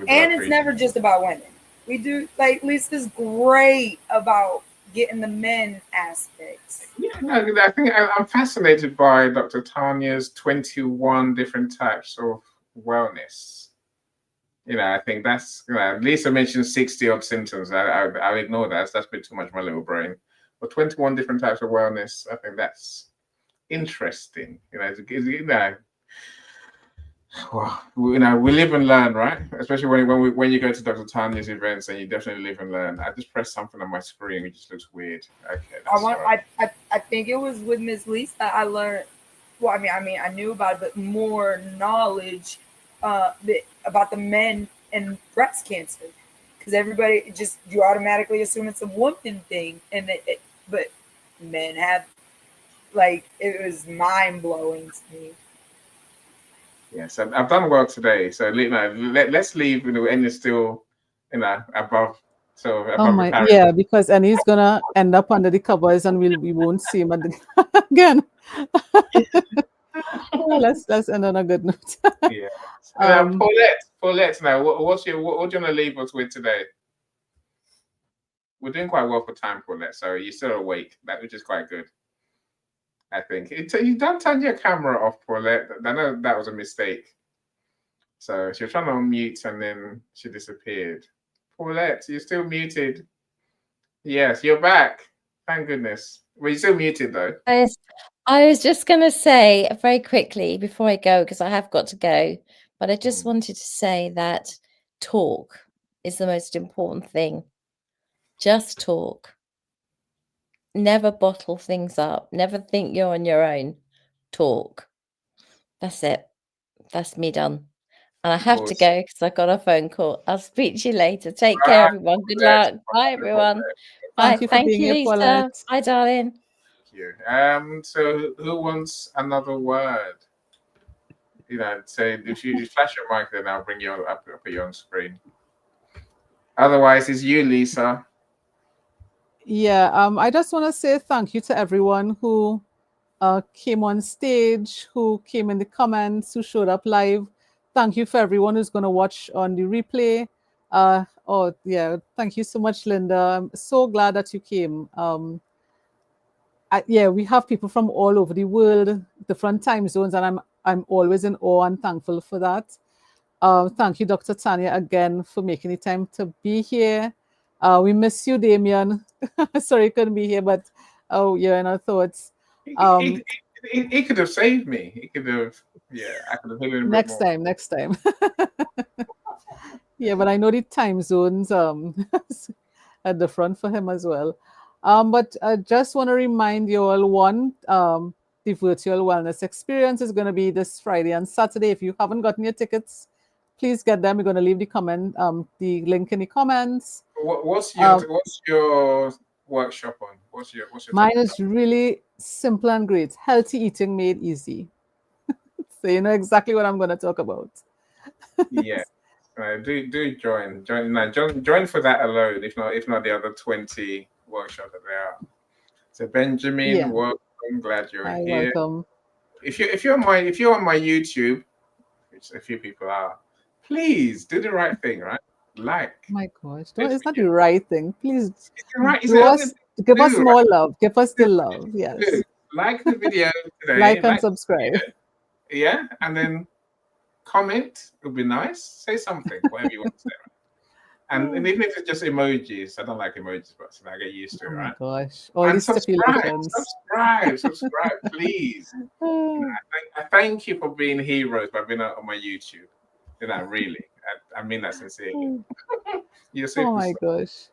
And it's never just about women. We do, like, Lisa's great about getting the men aspects. Yeah, no, I think I'm fascinated by Dr. Tanya's 21 different types of wellness. I think that's, Lisa mentioned 60 odd symptoms. I'll ignore that. That's a bit too much for my little brain. But 21 different types of wellness, I think that's interesting. Well, we live and learn, right? Especially when you go to Dr. Tanya's events, and you definitely live and learn. I just pressed something on my screen, which just looks weird. Okay, I think it was with Miss Lisa I learned. Well, I mean, I knew about it, but more knowledge about the men and breast cancer, because everybody you automatically assume it's a woman thing, and but men have, like, it was mind blowing to me. Yes, I've done well today. So let's leave. And it's still, above. So Oh my, yeah, because and he's gonna end up under the covers, and we won't see him again. Let's end on a good note. Yeah. Paulette. Now, what do you want to leave us with today? We're doing quite well for time, Paulette. So you're still awake, which is quite good. I think you don't turn your camera off, Paulette. I know that was a mistake. So she was trying to unmute and then she disappeared. Paulette, you're still muted. Yes, you're back. Thank goodness. Well, you're still muted though. I was just going to say very quickly before I go, because I have got to go, but I just wanted to say that talk is the most important thing. Just talk. Never bottle things up. Never think you're on your own. Talk. That's it. That's me done. And I have to go because I got a phone call. I'll speak to you later. Take care, everyone. Good luck. Bye, everyone. Bye. Thank you, Lisa. Bye, darling. Thank you. So who wants another word? Say if you flash your mic, then I'll bring you up, put you on screen. Otherwise, it's you, Lisa. Yeah, I just want to say thank you to everyone who came on stage, who came in the comments, who showed up live. Thank you for everyone who's going to watch on the replay. Thank you so much, Linda. I'm so glad that you came. We have people from all over the world, different time zones, and I'm always in awe and thankful for that. Thank you, Dr. Tanya, again for making the time to be here. We miss you, Damien. Sorry you couldn't be here, but you're in our thoughts. He could have saved me. He could have, I could have hit him next time. Yeah, but I know the time zones are different for him as well. But I just want to remind you all, the virtual wellness experience is going to be this Friday and Saturday. If you haven't gotten your tickets, please get them. We're going to leave the link in the comments. What's your workshop on? What's your mine is really simple and great. Healthy eating made easy. So you know exactly what I'm going to talk about. Yeah. Do join for that alone. If not the other 20 workshops that there are. So Benjamin, welcome. Glad you're here. Welcome. If you're on my YouTube, which a few people are, please do the right thing, right? Like. My gosh, it's not the right thing. Please give us more love. Give us the love. Yes. Like the video today. Like and subscribe. Yeah, and then comment. It would be nice. Say something, whatever you want to say. And even if it's just emojis, I don't like emojis, but so I get used to it, Oh my right? gosh. All And these stipulations. subscribe, please. I thank you for being heroes by being on my YouTube. You know, really. I mean that sincerely. You're Oh my superstar. gosh.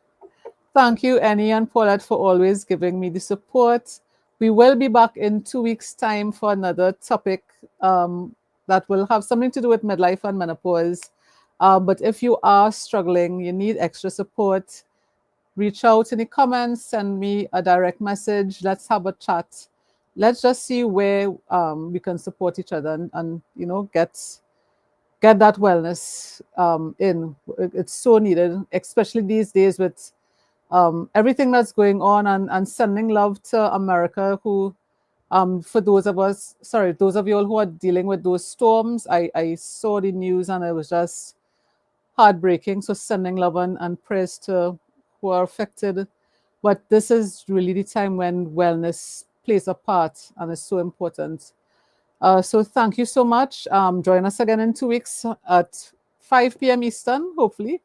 Thank you, Annie and Paulette, for always giving me the support. We will be back in 2 weeks' time for another topic that will have something to do with midlife and menopause. But if you are struggling, you need extra support, reach out in the comments, send me a direct message. Let's have a chat. Let's just see where we can support each other and you know, get that wellness in. It's so needed, especially these days with everything that's going on, and sending love to America, who for those of you all who are dealing with those storms, I saw the news and it was just heartbreaking. So sending love and prayers to who are affected. But this is really the time when wellness plays a part and is so important. So thank you so much. Join us again in 2 weeks at 5 p.m. Eastern, hopefully.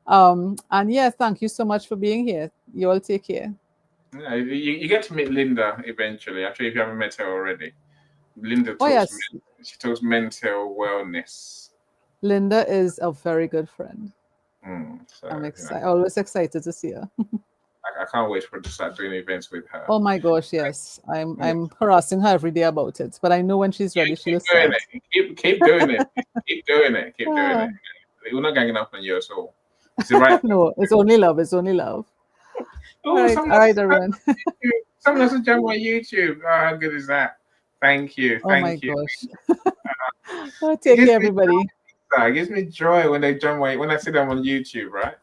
And yeah, thank you so much for being here. You all take care. Yeah, you get to meet Linda eventually. Actually, if you haven't met her already, Linda Oh, talks. yes. She talks mental wellness. Linda is a very good friend. So I'm always excited to see her. I can't wait for her to start doing events with her. Oh my gosh, yes. I'm harassing her every day about it, but I know when she's ready, she'll keep doing start. it. Keep doing it. Keep doing it. Keep doing it. We're not ganging up on you at all. It's the right. No, it's only love. It's only love. Oh, all right, everyone. Someone else joined my YouTube. Oh, how good is that? Thank you. Oh my Thank you. gosh. Take care, everybody. It gives me joy when they join when I see them on YouTube, right?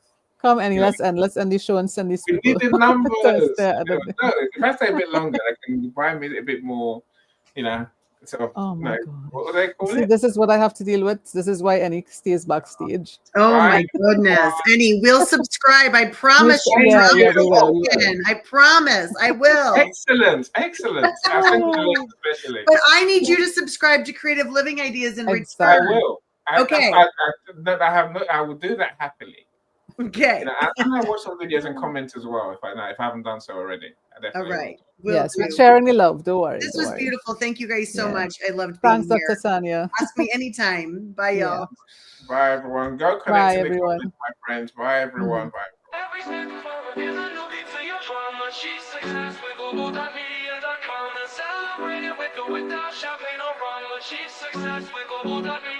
Come, Annie, let's end the show and send these people. We need the numbers. No, if I stay a bit longer, I can buy me a bit more, sort of, oh my God. what do they call See, it? this is what I have to deal with. This is why Annie stays backstage. Oh my goodness. Annie, we'll subscribe. I promise you. Yeah, I'll we be will. open. I promise. I will. Excellent. I'll send you the link especially. But I need you to subscribe to Creative Living Ideas in return. I will. Okay. I will do that happily. Okay. I might watch some videos and comment as well if I haven't done so already. All right. Yes, we're sharing the love. Don't worry. This was beautiful. Thank you guys so much. I loved being here. Thanks, Dr. Tanya. Ask me anytime. Bye, y'all. Bye, everyone. Go connect to the comments, my friends. Bye, everyone. Bye. Every step forward is a new beat to your drama. She's success with global.media.com and celebrate it with or without champagne or rum. She's success with global.media.